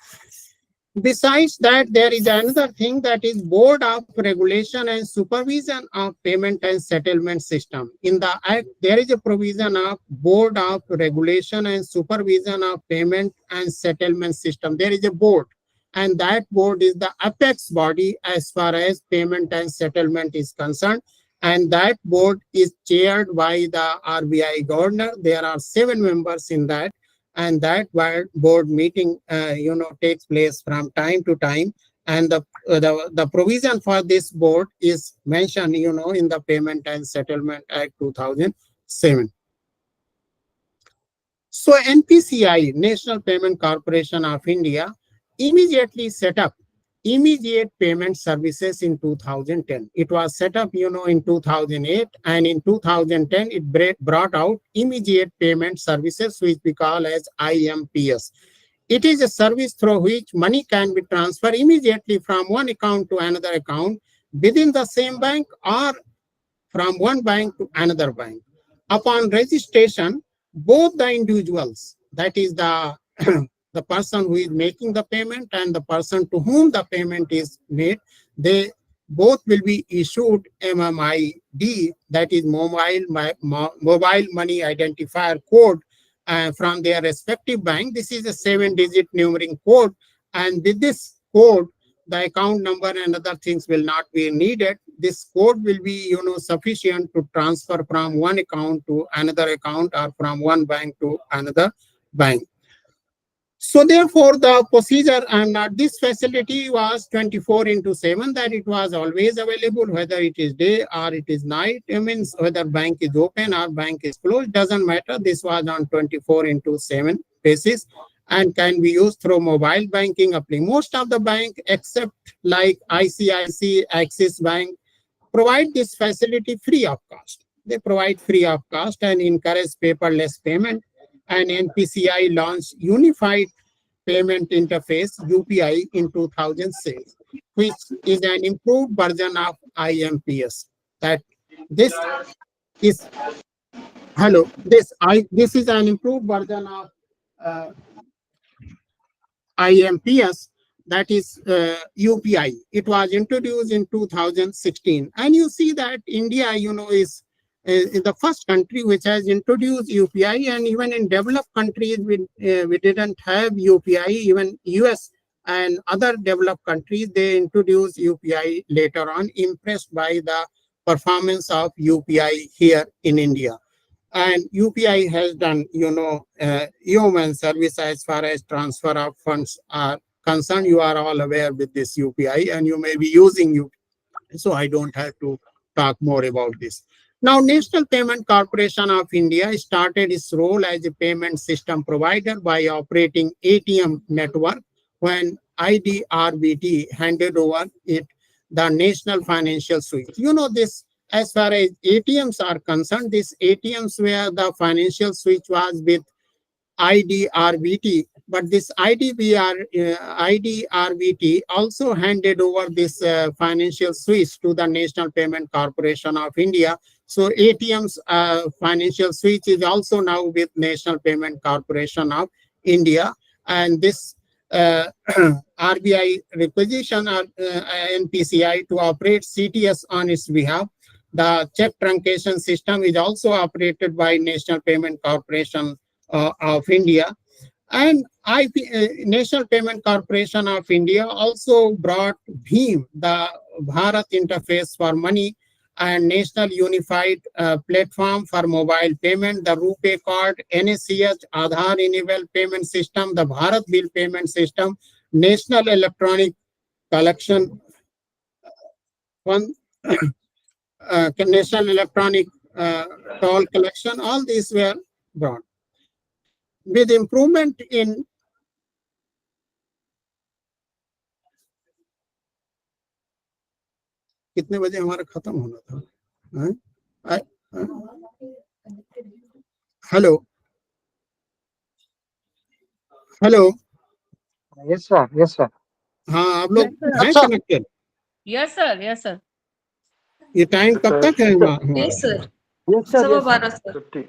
Besides that, there is another thing, that is Board of Regulation and Supervision of Payment and Settlement System. In the Act, there is a provision of Board of Regulation and Supervision of Payment and Settlement System. There is a board, and that board is the apex body as far as payment and settlement is concerned. And that board is chaired by the RBI governor. There are 7 members in that. And that board meeting, takes place from time to time. And the provision for this board is mentioned, in the Payment and Settlement Act 2007. So NPCI, National Payment Corporation of India, immediately set up immediate payment services in 2010. It was set up, in 2008, and in 2010, it brought out immediate payment services, which we call as IMPS. It is a service through which money can be transferred immediately from one account to another account within the same bank, or from one bank to another bank. Upon registration, both the individuals, that is the the person who is making the payment and the person to whom the payment is made, they both will be issued MMID, that is mobile money identifier code, from their respective bank. This is a 7-digit numeric code, and with this code, the account number and other things will not be needed. This code will be, sufficient to transfer from one account to another account, or from one bank to another bank. So therefore, the procedure and this facility was 24/7, that it was always available, whether it is day or it is night. It means whether bank is open or bank is closed, doesn't matter. This was on 24/7 basis and can be used through mobile banking apply. Most of the bank, except like ICICI, Axis Bank, provide this facility free of cost. They provide free of cost and encourage paperless payment. And NPCI launched Unified Payment Interface, UPI, in 2006, which is an improved version of IMPS. That this is this is an improved version of IMPS, that is UPI. It was introduced in 2016, and you see that India, is the first country which has introduced UPI, and even in developed countries, we didn't have UPI. Even US and other developed countries, they introduced UPI later on, impressed by the performance of UPI here in India. And UPI has done, human service as far as transfer of funds are concerned. You are all aware with this UPI, and you may be using UPI, so I don't have to talk more about this. Now, National Payment Corporation of India started its role as a payment system provider by operating ATM network when IDRBT handed over the National Financial Suite. This, as far as ATMs are concerned, these ATMs where the financial switch was with IDRBT, but this IDRBT also handed over this financial switch to the National Payment Corporation of India. So ATM's financial switch is also now with National Payment Corporation of India. and this RBI requisition or NPCI to operate CTS on its behalf. The check truncation system is also operated by National Payment Corporation of India. And National Payment Corporation of India also brought BHIM, the Bharat Interface for Money, and National Unified Platform for Mobile Payment, the RuPay card, NSCH, Aadhaar Enabled Payment System, the Bharat Bill Payment System, National Electronic Collection Fund, National Electronic Toll Collection, all these were brought. With improvement in कितने बजे हमारा खत्म होना था? Hello hello, Yes, sir. Yes, sir. हाँ आप लोग हैं अच्छा। Connected? Yes, sir. Yes, sir. ये टाइम कब तक है हमारा? Yes, sir. Yes, sir. Sawa Yes, bara, sir. sir. 50.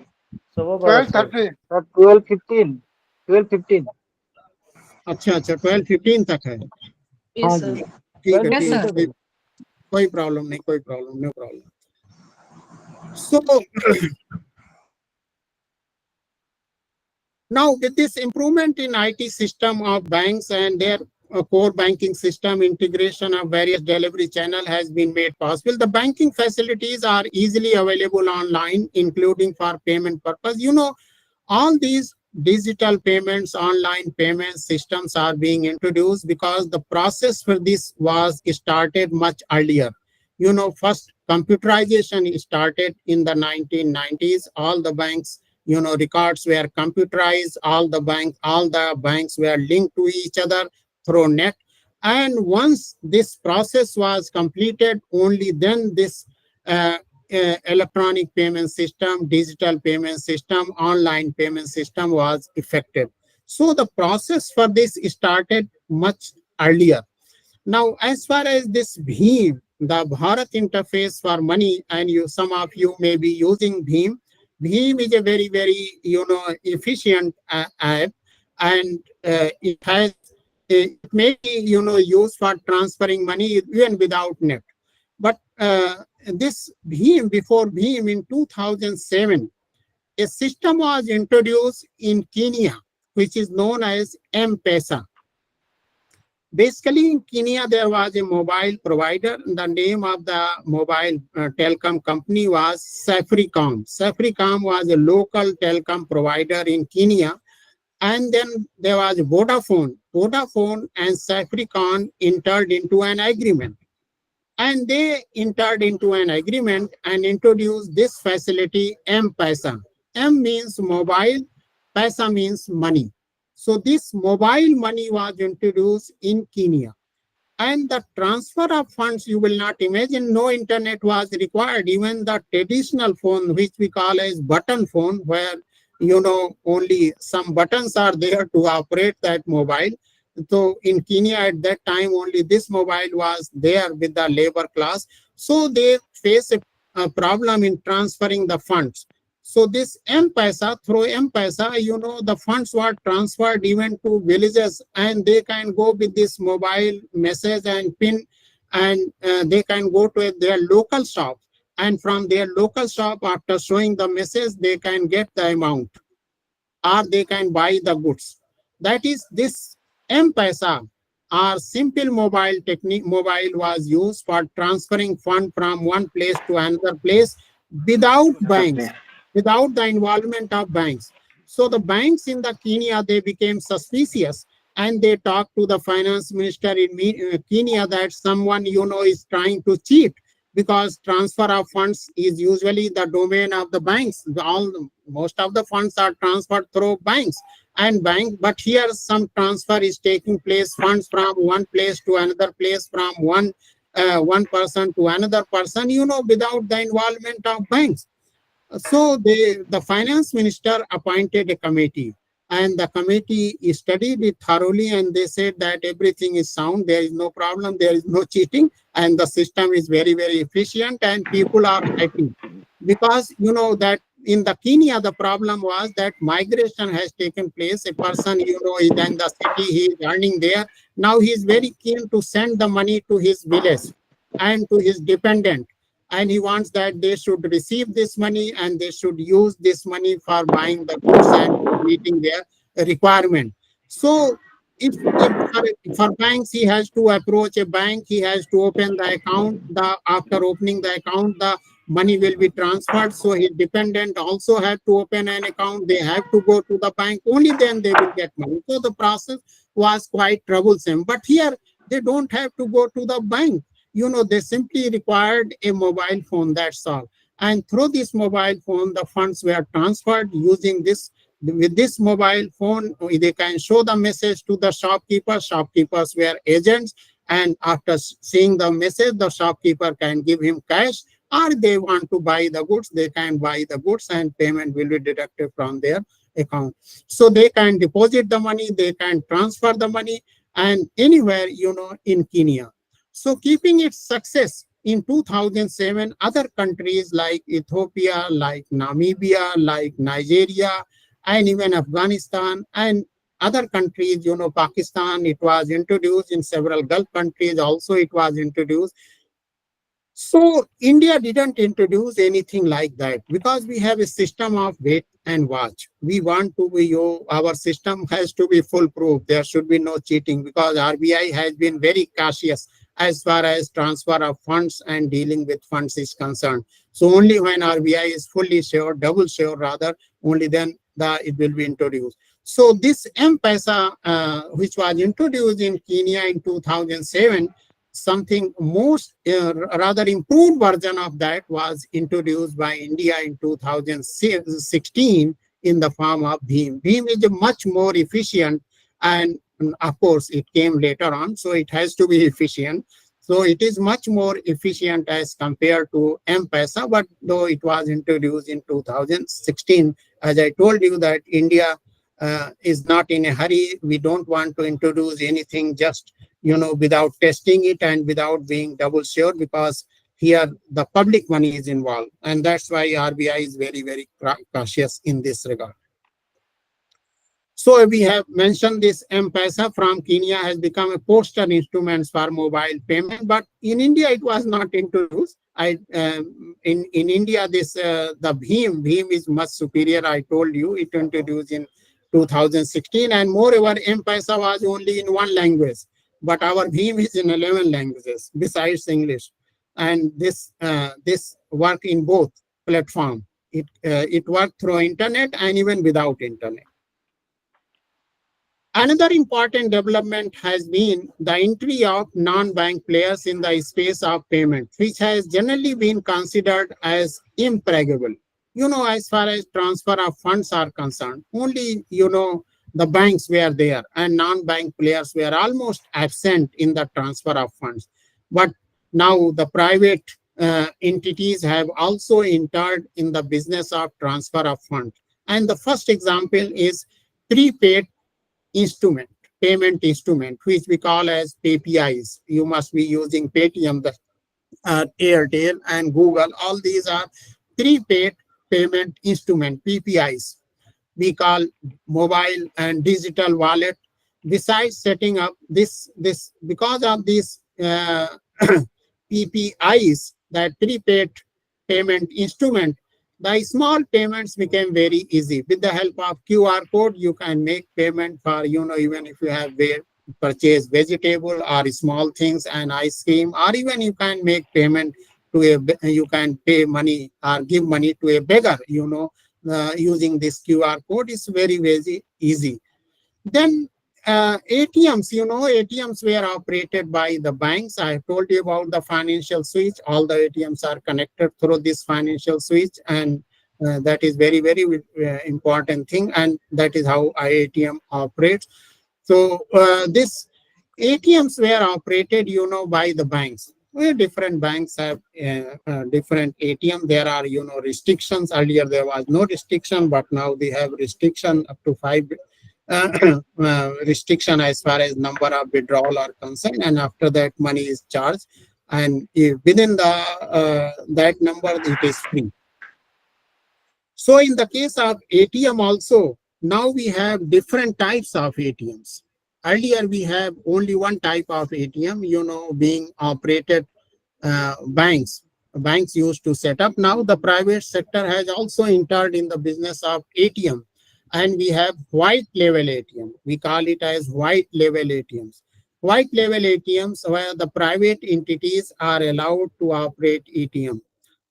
Sawa 12:30. bara, sir. 12:15. 12:15. अच्छा अच्छा 12:15 तक है। Yes, हाँ sir. जी। ठीक है Yes, ठीक sir. है, कोई प्रॉब्लम नहीं, कोई problem, no problem. So now with this improvement in IT system of banks and their core banking system, integration of various delivery channel has been made possible. The banking facilities are easily available online, including for payment purpose. You know, all these digital payments, online payment systems are being introduced because the process for this was started much earlier. You know, first computerization started in the 1990s. All the banks, you know, records were computerized. All the banks were linked to each other through net. And once this process was completed, only then this electronic payment system, digital payment system, online payment system was effective. So the process for this started much earlier. Now, as far as this BHIM, the Bharat Interface for Money, and some of you may be using BHIM. BHIM is a very, very, efficient app, and it may be, used for transferring money even without net. But this BHIM, before BHIM in 2007, a system was introduced in Kenya, which is known as M-Pesa. Basically, in Kenya, there was a mobile provider. The name of the mobile telecom company was Safaricom. Safaricom was a local telecom provider in Kenya. And then there was Vodafone. Vodafone and Safaricom entered into an agreement. And they entered into an agreement and introduced this facility, M-Pesa. M means mobile, Pesa means money. So this mobile money was introduced in Kenya. And the transfer of funds, you will not imagine, no internet was required. Even the traditional phone, which we call as button phone, where, only some buttons are there to operate that mobile. So in Kenya at that time, only this mobile was there with the labor class. So they face a problem in transferring the funds. So this M-Pesa, through M-Pesa, the funds were transferred even to villages, and they can go with this mobile message and PIN, and they can go to their local shop. And from their local shop, after showing the message, they can get the amount, or they can buy the goods. That is this M-Pesa, or simple mobile technique. Mobile was used for transferring fund from one place to another place without banks, without the involvement of banks. So the banks in the Kenya, they became suspicious, and they talked to the finance minister in Kenya that someone, is trying to cheat, because transfer of funds is usually the domain of the banks. Most of the funds are transferred through banks but here some transfer is taking place, funds from one place to another place, from one person to another person, without the involvement of banks. So the finance minister appointed a committee, and the committee studied it thoroughly, and they said that everything is sound, there is no problem, there is no cheating, and the system is very, very efficient, and people are happy, because that in the Kenya, the problem was that migration has taken place. A person, is in the city, he is earning there. Now he is very keen to send the money to his village and to his dependent. And he wants that they should receive this money and they should use this money for buying the goods and meeting their requirement. So for banks, he has to approach a bank, he has to open the account. After opening the account, the money will be transferred. So his dependent also have to open an account. They have to go to the bank. Only then they will get money. So the process was quite troublesome. But here, they don't have to go to the bank. They simply required a mobile phone, that's all. And through this mobile phone, the funds were transferred using this. With this mobile phone, they can show the message to the shopkeepers. Shopkeepers were agents. And after seeing the message, the shopkeeper can give him cash, or they want to buy the goods, they can buy the goods and payment will be deducted from their account. So they can deposit the money, they can transfer the money, and anywhere, in Kenya. So keeping its success in 2007, other countries like Ethiopia, like Namibia, like Nigeria, and even Afghanistan and other countries, Pakistan, it was introduced. In several Gulf countries also it was introduced. So India didn't introduce anything like that because we have a system of wait and watch. We want to be, our system has to be foolproof. There should be no cheating because RBI has been very cautious as far as transfer of funds and dealing with funds is concerned. So only when RBI is fully sure, double sure rather, only then it will be introduced. So this M-Pesa, which was introduced in Kenya in 2007, something most rather improved version of that was introduced by India in 2016 in the form of Bhim. Bhim is a much more efficient, and of course it came later on, so it has to be efficient. So it is much more efficient as compared to M-Pesa, but though it was introduced in 2016, as I told you that India is not in a hurry. We don't want to introduce anything just without testing it and without being double sure, because here the public money is involved. And that's why RBI is very, very cautious in this regard. So we have mentioned this M-Pesa from Kenya has become a poster instrument for mobile payment, but in India it was not introduced. In India, the Bhim is much superior. I told you it introduced in 2016, and moreover, M-Pesa was only in one language, but our Bhim is in 11 languages besides English, and this work in both platforms. It worked through internet and even without internet. Another important development has been the entry of non-bank players in the space of payment, which has generally been considered as impregnable. As far as transfer of funds are concerned, only, the banks were there and non-bank players were almost absent in the transfer of funds. But now the private entities have also entered in the business of transfer of funds. And the first example is prepaid payment instrument, which we call as PPIs. You must be using Paytm, Airtel, and Google. All these are prepaid payment instrument, PPIs. We call mobile and digital wallet. Besides setting up this because of these PPIs, that prepaid payment instrument, the small payments became very easy. With the help of QR code, you can make payment for, even if you have purchased vegetable or small things and ice cream, or even you can make payment you can pay money or give money to a beggar, using this QR code is very, very easy. Then ATMs, ATMs were operated by the banks. I told you about the financial switch. All the ATMs are connected through this financial switch, and that is very, very important thing, and that is how ATM operates. So this ATMs were operated, by the banks. Where different banks have different ATM. There are, restrictions. Earlier there was no restriction, but now they have restriction up to 5 restriction as far as number of withdrawal are concerned, and after that money is charged, and within the that number it is free. So in the case of ATM also, now we have different types of ATMs. Earlier we have only one type of ATM, being operated banks. Banks used to set up. Now the private sector has also entered in the business of ATM, and we have white label ATM. We call it as white label ATMs. White label ATMs where the private entities are allowed to operate ATM,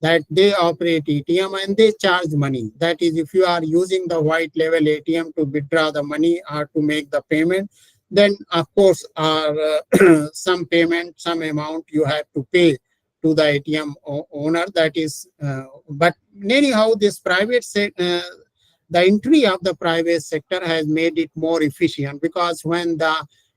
that they operate ATM and they charge money. That is, if you are using the white label ATM to withdraw the money or to make the payment, then of course some payment, some amount you have to pay to the ATM owner. That is, but anyhow, this the entry of the private sector has made it more efficient, because when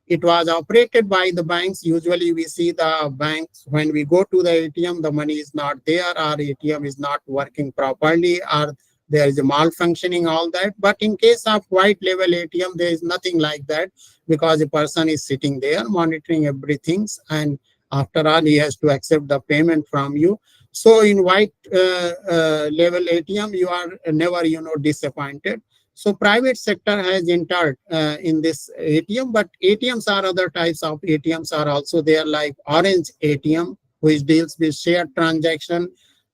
it was operated by the banks, usually we see the banks, when we go to the ATM, the money is not there, or ATM is not working properly, or there is a malfunctioning, all that. But in case of white label ATM, there is nothing like that, because a person is sitting there monitoring everything, and after all, he has to accept the payment from you. So in white label ATM, you are never, disappointed. So private sector has entered in this ATM, but ATMs are other types of ATMs are also there, like orange ATM, which deals with shared transaction.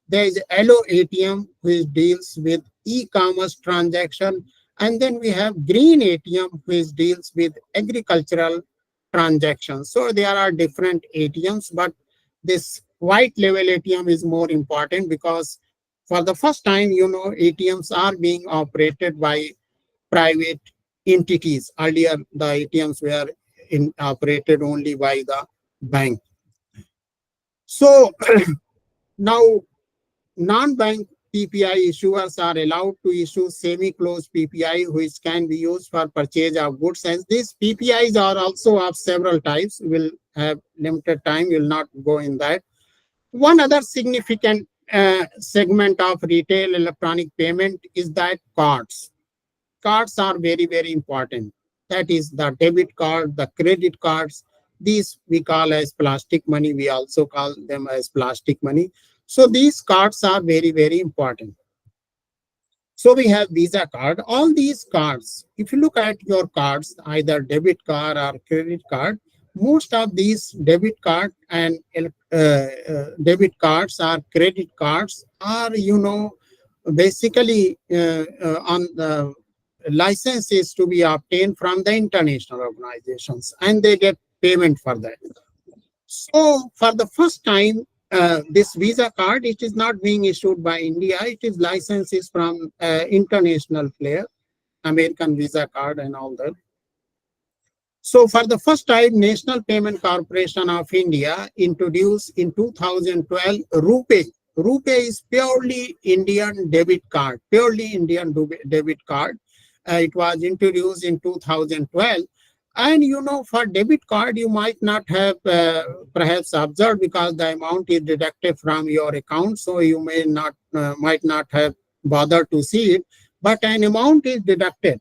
There is yellow ATM, which deals with e-commerce transaction. And then we have green ATM, which deals with agricultural transactions. So there are different ATMs, but this white label ATM is more important, because for the first time, ATMs are being operated by private entities. Earlier, the ATMs were operated only by the bank. So now non-bank PPI issuers are allowed to issue semi-closed PPI, which can be used for purchase of goods. And these PPIs are also of several types. We'll have limited time, we'll not go in that. One other significant segment of retail electronic payment is that cards. Cards are very, very important. That is the debit card, the credit cards. These we call as plastic money. We also call them as plastic money. So these cards are very, very important. So we have Visa card. All these cards, if you look at your cards, either debit card or credit card, most of these debit card and debit cards or credit cards are, basically on the licenses to be obtained from the international organizations, and they get payment for that. So for the first time, this Visa card, it is not being issued by India. It is licenses from international player, American Visa card and all that. So for the first time, National Payment Corporation of India introduced in 2012 RuPay. RuPay is purely Indian debit card, purely Indian debit card. It was introduced in 2012. And for debit card, you might not have perhaps observed, because the amount is deducted from your account, so you might not have bothered to see it. But an amount is deducted,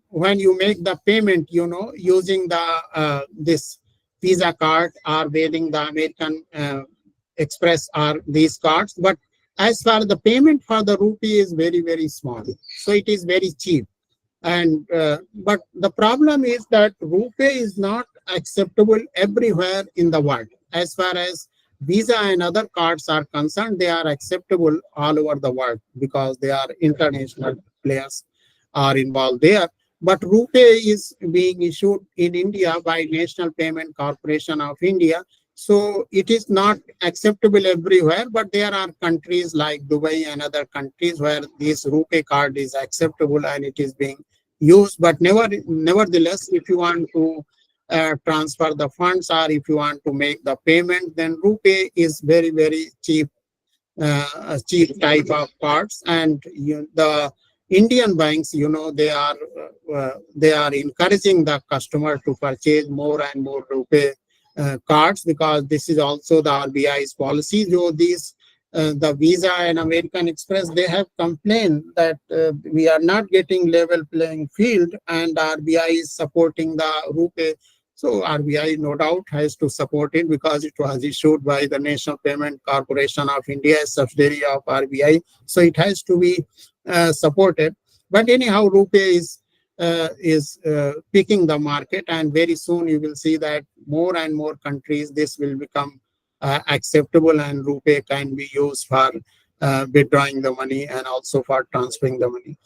when you make the payment, using the this Visa card or wearing the American Express or these cards. But as far as the payment for the rupee is very, very small, so it is very cheap. And but the problem is that RuPay is not acceptable everywhere in the world. As far as Visa and other cards are concerned, they are acceptable all over the world, because they are international players are involved there. But RuPay is being issued in India by National Payment Corporation of India. So it is not acceptable everywhere, but there are countries like Dubai and other countries where this RuPay card is acceptable and it is being used. But nevertheless, if you want to transfer the funds, or if you want to make the payment, then RuPay is very, very cheap, cheap type of cards. And the Indian banks, they are encouraging the customer to purchase more and more RuPay cards, because this is also the RBI's policy. So these the Visa and American Express, they have complained that we are not getting level playing field, and RBI is supporting the RuPay So RBI, no doubt, has to support it because it was issued by the National Payment Corporation of India, a subsidiary of RBI. So it has to be supported. But anyhow, RuPay is picking the market, and very soon you will see that more and more countries this will become acceptable, and RuPay can be used for withdrawing the money and also for transferring the money.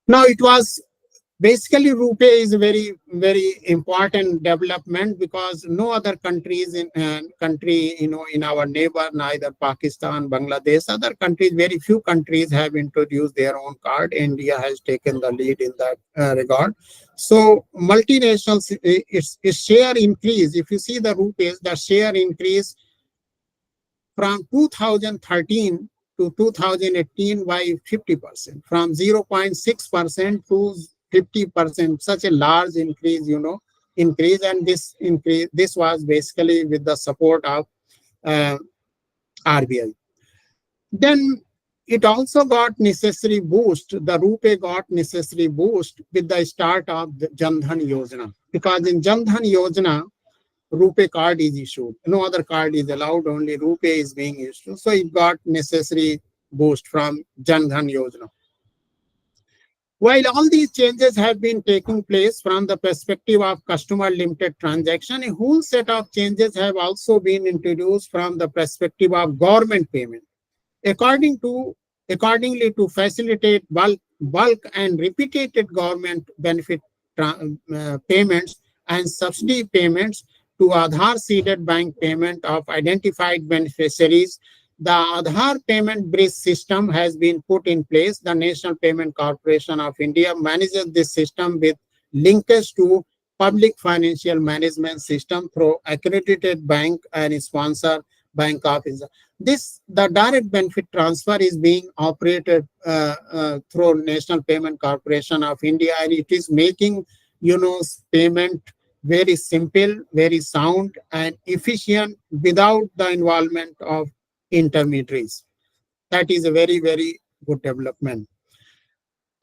Now, it was basically RuPay is a very important development because no other countries in in our neighbor, neither Pakistan, Bangladesh, other countries, very few countries have introduced their own card. India has taken the lead in that regard. So multinationals, its share increase. If you see the RuPay, the share increase from 2013 to 2018 by 50%, from 0.6% to 50%, such a large increase, and this was basically with the support of RBI. Then it also got necessary boost. The RuPay got necessary boost with the start of the Jan Dhan Yojana, because in Jan Dhan Yojana, RuPay card is issued. No other card is allowed, only RuPay is being issued. So it got necessary boost from Jan Dhan Yojana. While all these changes have been taking place from the perspective of customer limited transaction, a whole set of changes have also been introduced from the perspective of government payment. Accordingly, to facilitate bulk and repeated government benefit payments and subsidy payments to Aadhaar seeded bank payment of identified beneficiaries, the Aadhaar payment bridge system has been put in place. The National Payment Corporation of India manages this system with linkage to public financial management system through accredited bank and sponsor bank office. The direct benefit transfer is being operated through National Payment Corporation of India, and it is making payment very simple, very sound, and efficient without the involvement of intermediaries. That is a very good development.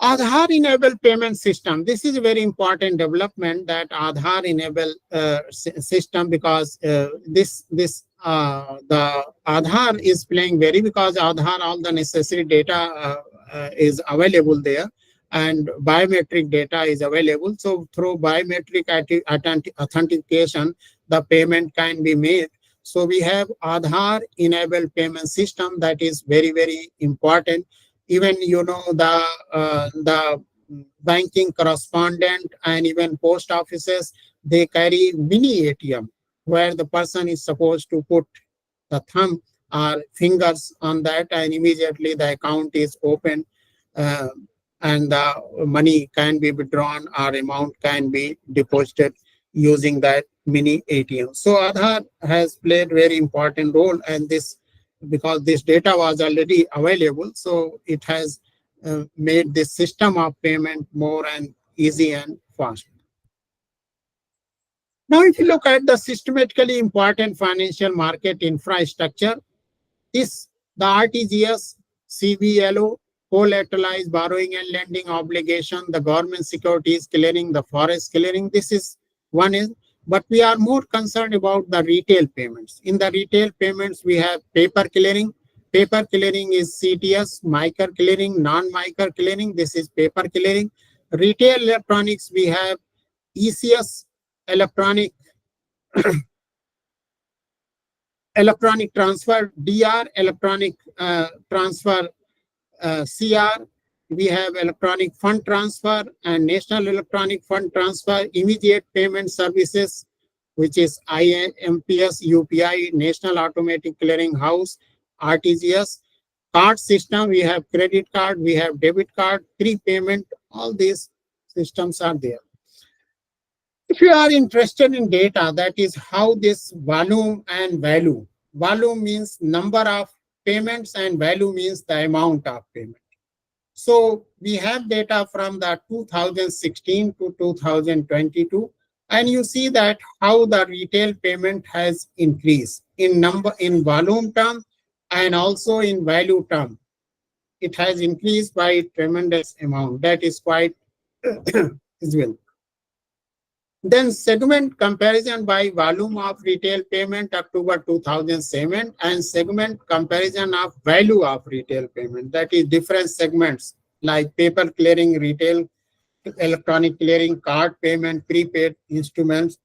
Aadhaar enabled payment system. This is a very important development, that Aadhaar enabled system, because the Aadhaar is playing because Aadhaar, all the necessary data is available there, and biometric data is available. So through biometric authentication, the payment can be made. So we have Aadhaar enabled payment system that is very important. Even the banking correspondent and even post offices, they carry mini ATM where the person is supposed to put the thumb or fingers on that, and immediately the account is open, and the money can be withdrawn or amount can be deposited using that mini ATM. So Aadhaar has played very important role, and because this data was already available, so it has made this system of payment more and easy and fast. Now, if you look at the systematically important financial market infrastructure, the RTGS, CBLO, collateralized borrowing and lending obligation, the government securities clearing, the forest clearing, this is one is. But we are more concerned about the retail payments. In the retail payments, we have paper clearing. Paper clearing is CTS, mica clearing, non-mica clearing. This is paper clearing. Retail electronics, we have ECS, electronic transfer, DR, electronic transfer, CR. We have electronic fund transfer and national electronic fund transfer, immediate payment services, which is IMPS, UPI, National Automatic Clearing House, RTGS. Card system, we have credit card, we have debit card, prepayment, all these systems are there. If you are interested in data, that is how this volume and value. Volume means number of payments and value means the amount of payment. So we have data from the 2016 to 2022, and you see that how the retail payment has increased in volume term and also in value term. It has increased by a tremendous amount. That is quite visible. Then segment comparison by volume of retail payment October 2007 and segment comparison of value of retail payment. That is different segments like paper clearing, retail, electronic clearing, card payment, prepaid instruments.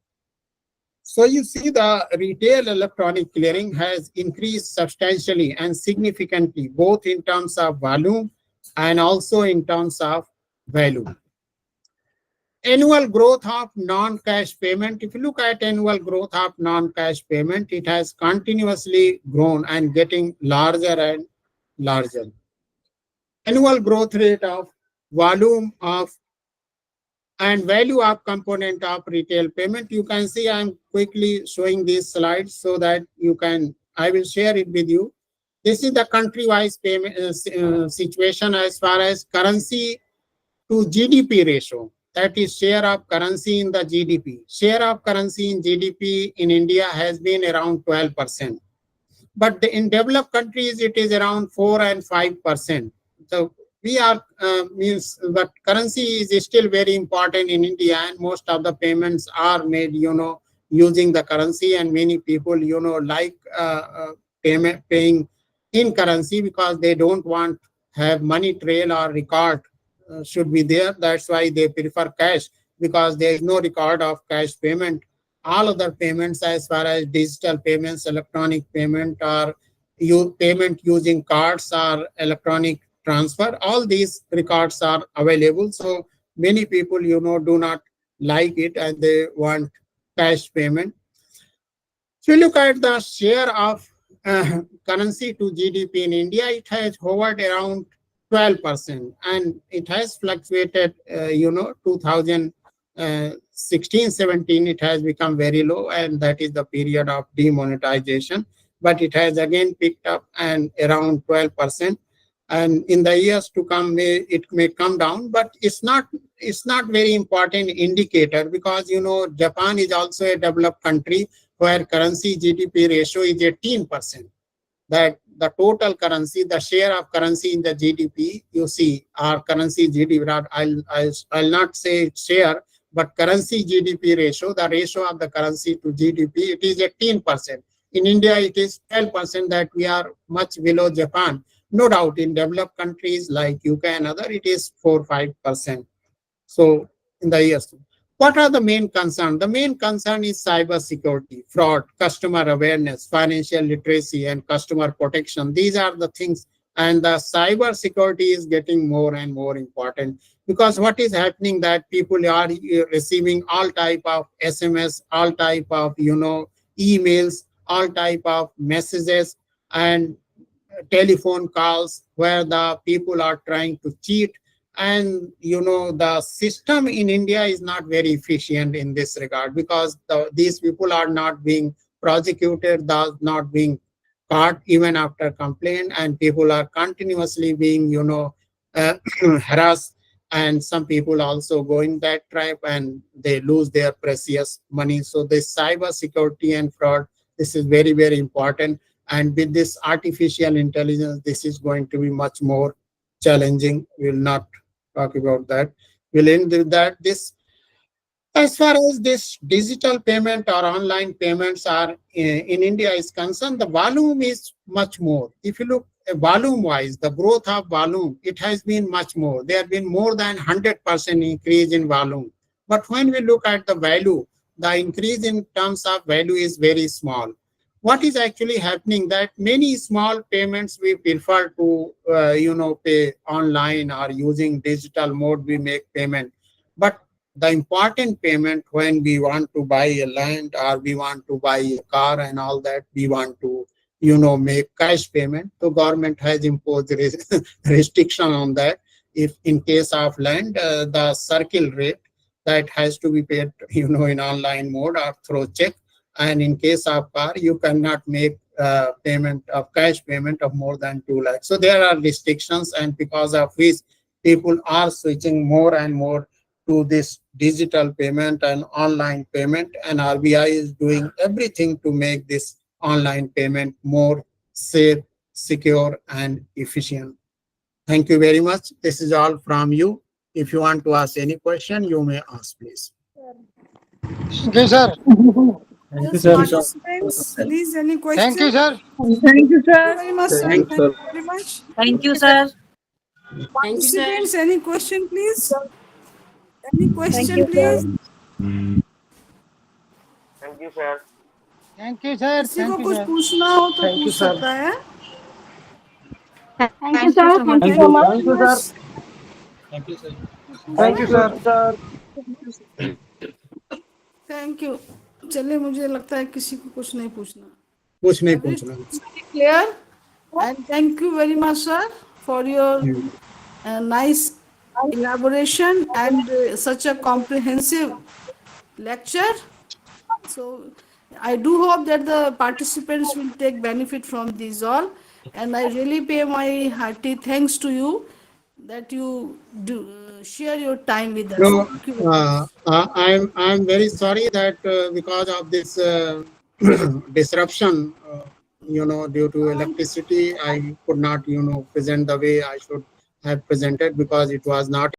So you see the retail electronic clearing has increased substantially and significantly, both in terms of volume and also in terms of value. Annual growth of non-cash payment. If you look at annual growth of non-cash payment, it has continuously grown and getting larger and larger. Annual growth rate of volume of and value of component of retail payment. You can see I'm quickly showing these slides so that you can, I will share it with you. This is the country-wise payment situation as far as currency to GDP ratio. That is share of currency in the GDP. Share of currency in GDP in India has been around 12%. But in developed countries, it is around 4 and 5%. So we are, but currency is still very important in India, and most of the payments are made, using the currency, and many people, like paying in currency because they don't want have money trail or record should be there. That's why they prefer cash, because there is no record of cash payment. All other payments as far as digital payments, electronic payment, or payment using cards or electronic transfer, all these records are available. So many people, do not like it and they want cash payment. So you look at the share of currency to GDP in India, it has hovered around 12%, and it has fluctuated, 2016-17, it has become very low, and that is the period of demonetization. But it has again picked up and around 12%. And in the years to come, it may come down, but it's not very important indicator, because, Japan is also a developed country where currency GDP ratio is 18%. That the total currency, the share of currency in the GDP, you see, our currency GDP, I'll not say share, but currency GDP ratio, the ratio of the currency to GDP, it is 18%. In India, it is 12%, that we are much below Japan. No doubt, in developed countries like UK and other, it is 4-5%. So in the years. What are the main concerns? The main concern is cyber security, fraud, customer awareness, financial literacy, and customer protection. These are the things. And the cyber security is getting more and more important, because what is happening that people are receiving all type of SMS, all type of, emails, all type of messages and telephone calls where the people are trying to cheat. And the system in India is not very efficient in this regard, because these people are not being prosecuted, thus not being caught even after complaint, and people are continuously being harassed, and some people also go in that trap and they lose their precious money. So this cyber security and fraud, this is very, very important. And with this artificial intelligence, this is going to be much more challenging. We will not talk about that. We'll end with that. This, as far as this digital payment or online payments are in India is concerned, the volume is much more. If you look volume-wise, the growth of volume, it has been much more. There have been more than 100% increase in volume. But when we look at the value, the increase in terms of value is very small. What is actually happening that many small payments we prefer to, pay online or using digital mode, we make payment. But the important payment when we want to buy a land or we want to buy a car and all that, we want to, make cash payment. So government has imposed restriction on that. If in case of land, the circle rate that has to be paid, in online mode or through check. And in case of car, you cannot make payment of cash payment of more than 2 lakhs. So there are restrictions, and because of which people are switching more and more to this digital payment and online payment. And RBI is doing everything to make this online payment more safe, secure, and efficient. Thank you very much. This is all from you. If you want to ask any question, you may ask, please. Thank you, sir. Yes, participants, please, any question? Thank you, sir. Thank you, Thank you sir. very much, sir. Thank you very much. Thank you, sir. Participants, any question, please? Any Thank question, you, please? sir. Thank you, sir. किसी को Thank you, कुछ sir. पूछना हो तो Thank you, पूछ sir. सकता है. Thank you, sir. Thank you so much. Thank you, sir. Thank you, sir. Thank you. चलिए, मुझे लगता है किसी को कुछ नहीं पूछना. कुछ नहीं Everything पूछना. is very clear. And thank you very much, sir, for your nice elaboration and such a comprehensive lecture. So I do hope that the participants will take benefit from these all, and I really pay my hearty thanks to you that you do share your time with us. No, Thank you very much. I'm very sorry that because of this disruption, due to electricity, I could not, present the way I should have presented because it was not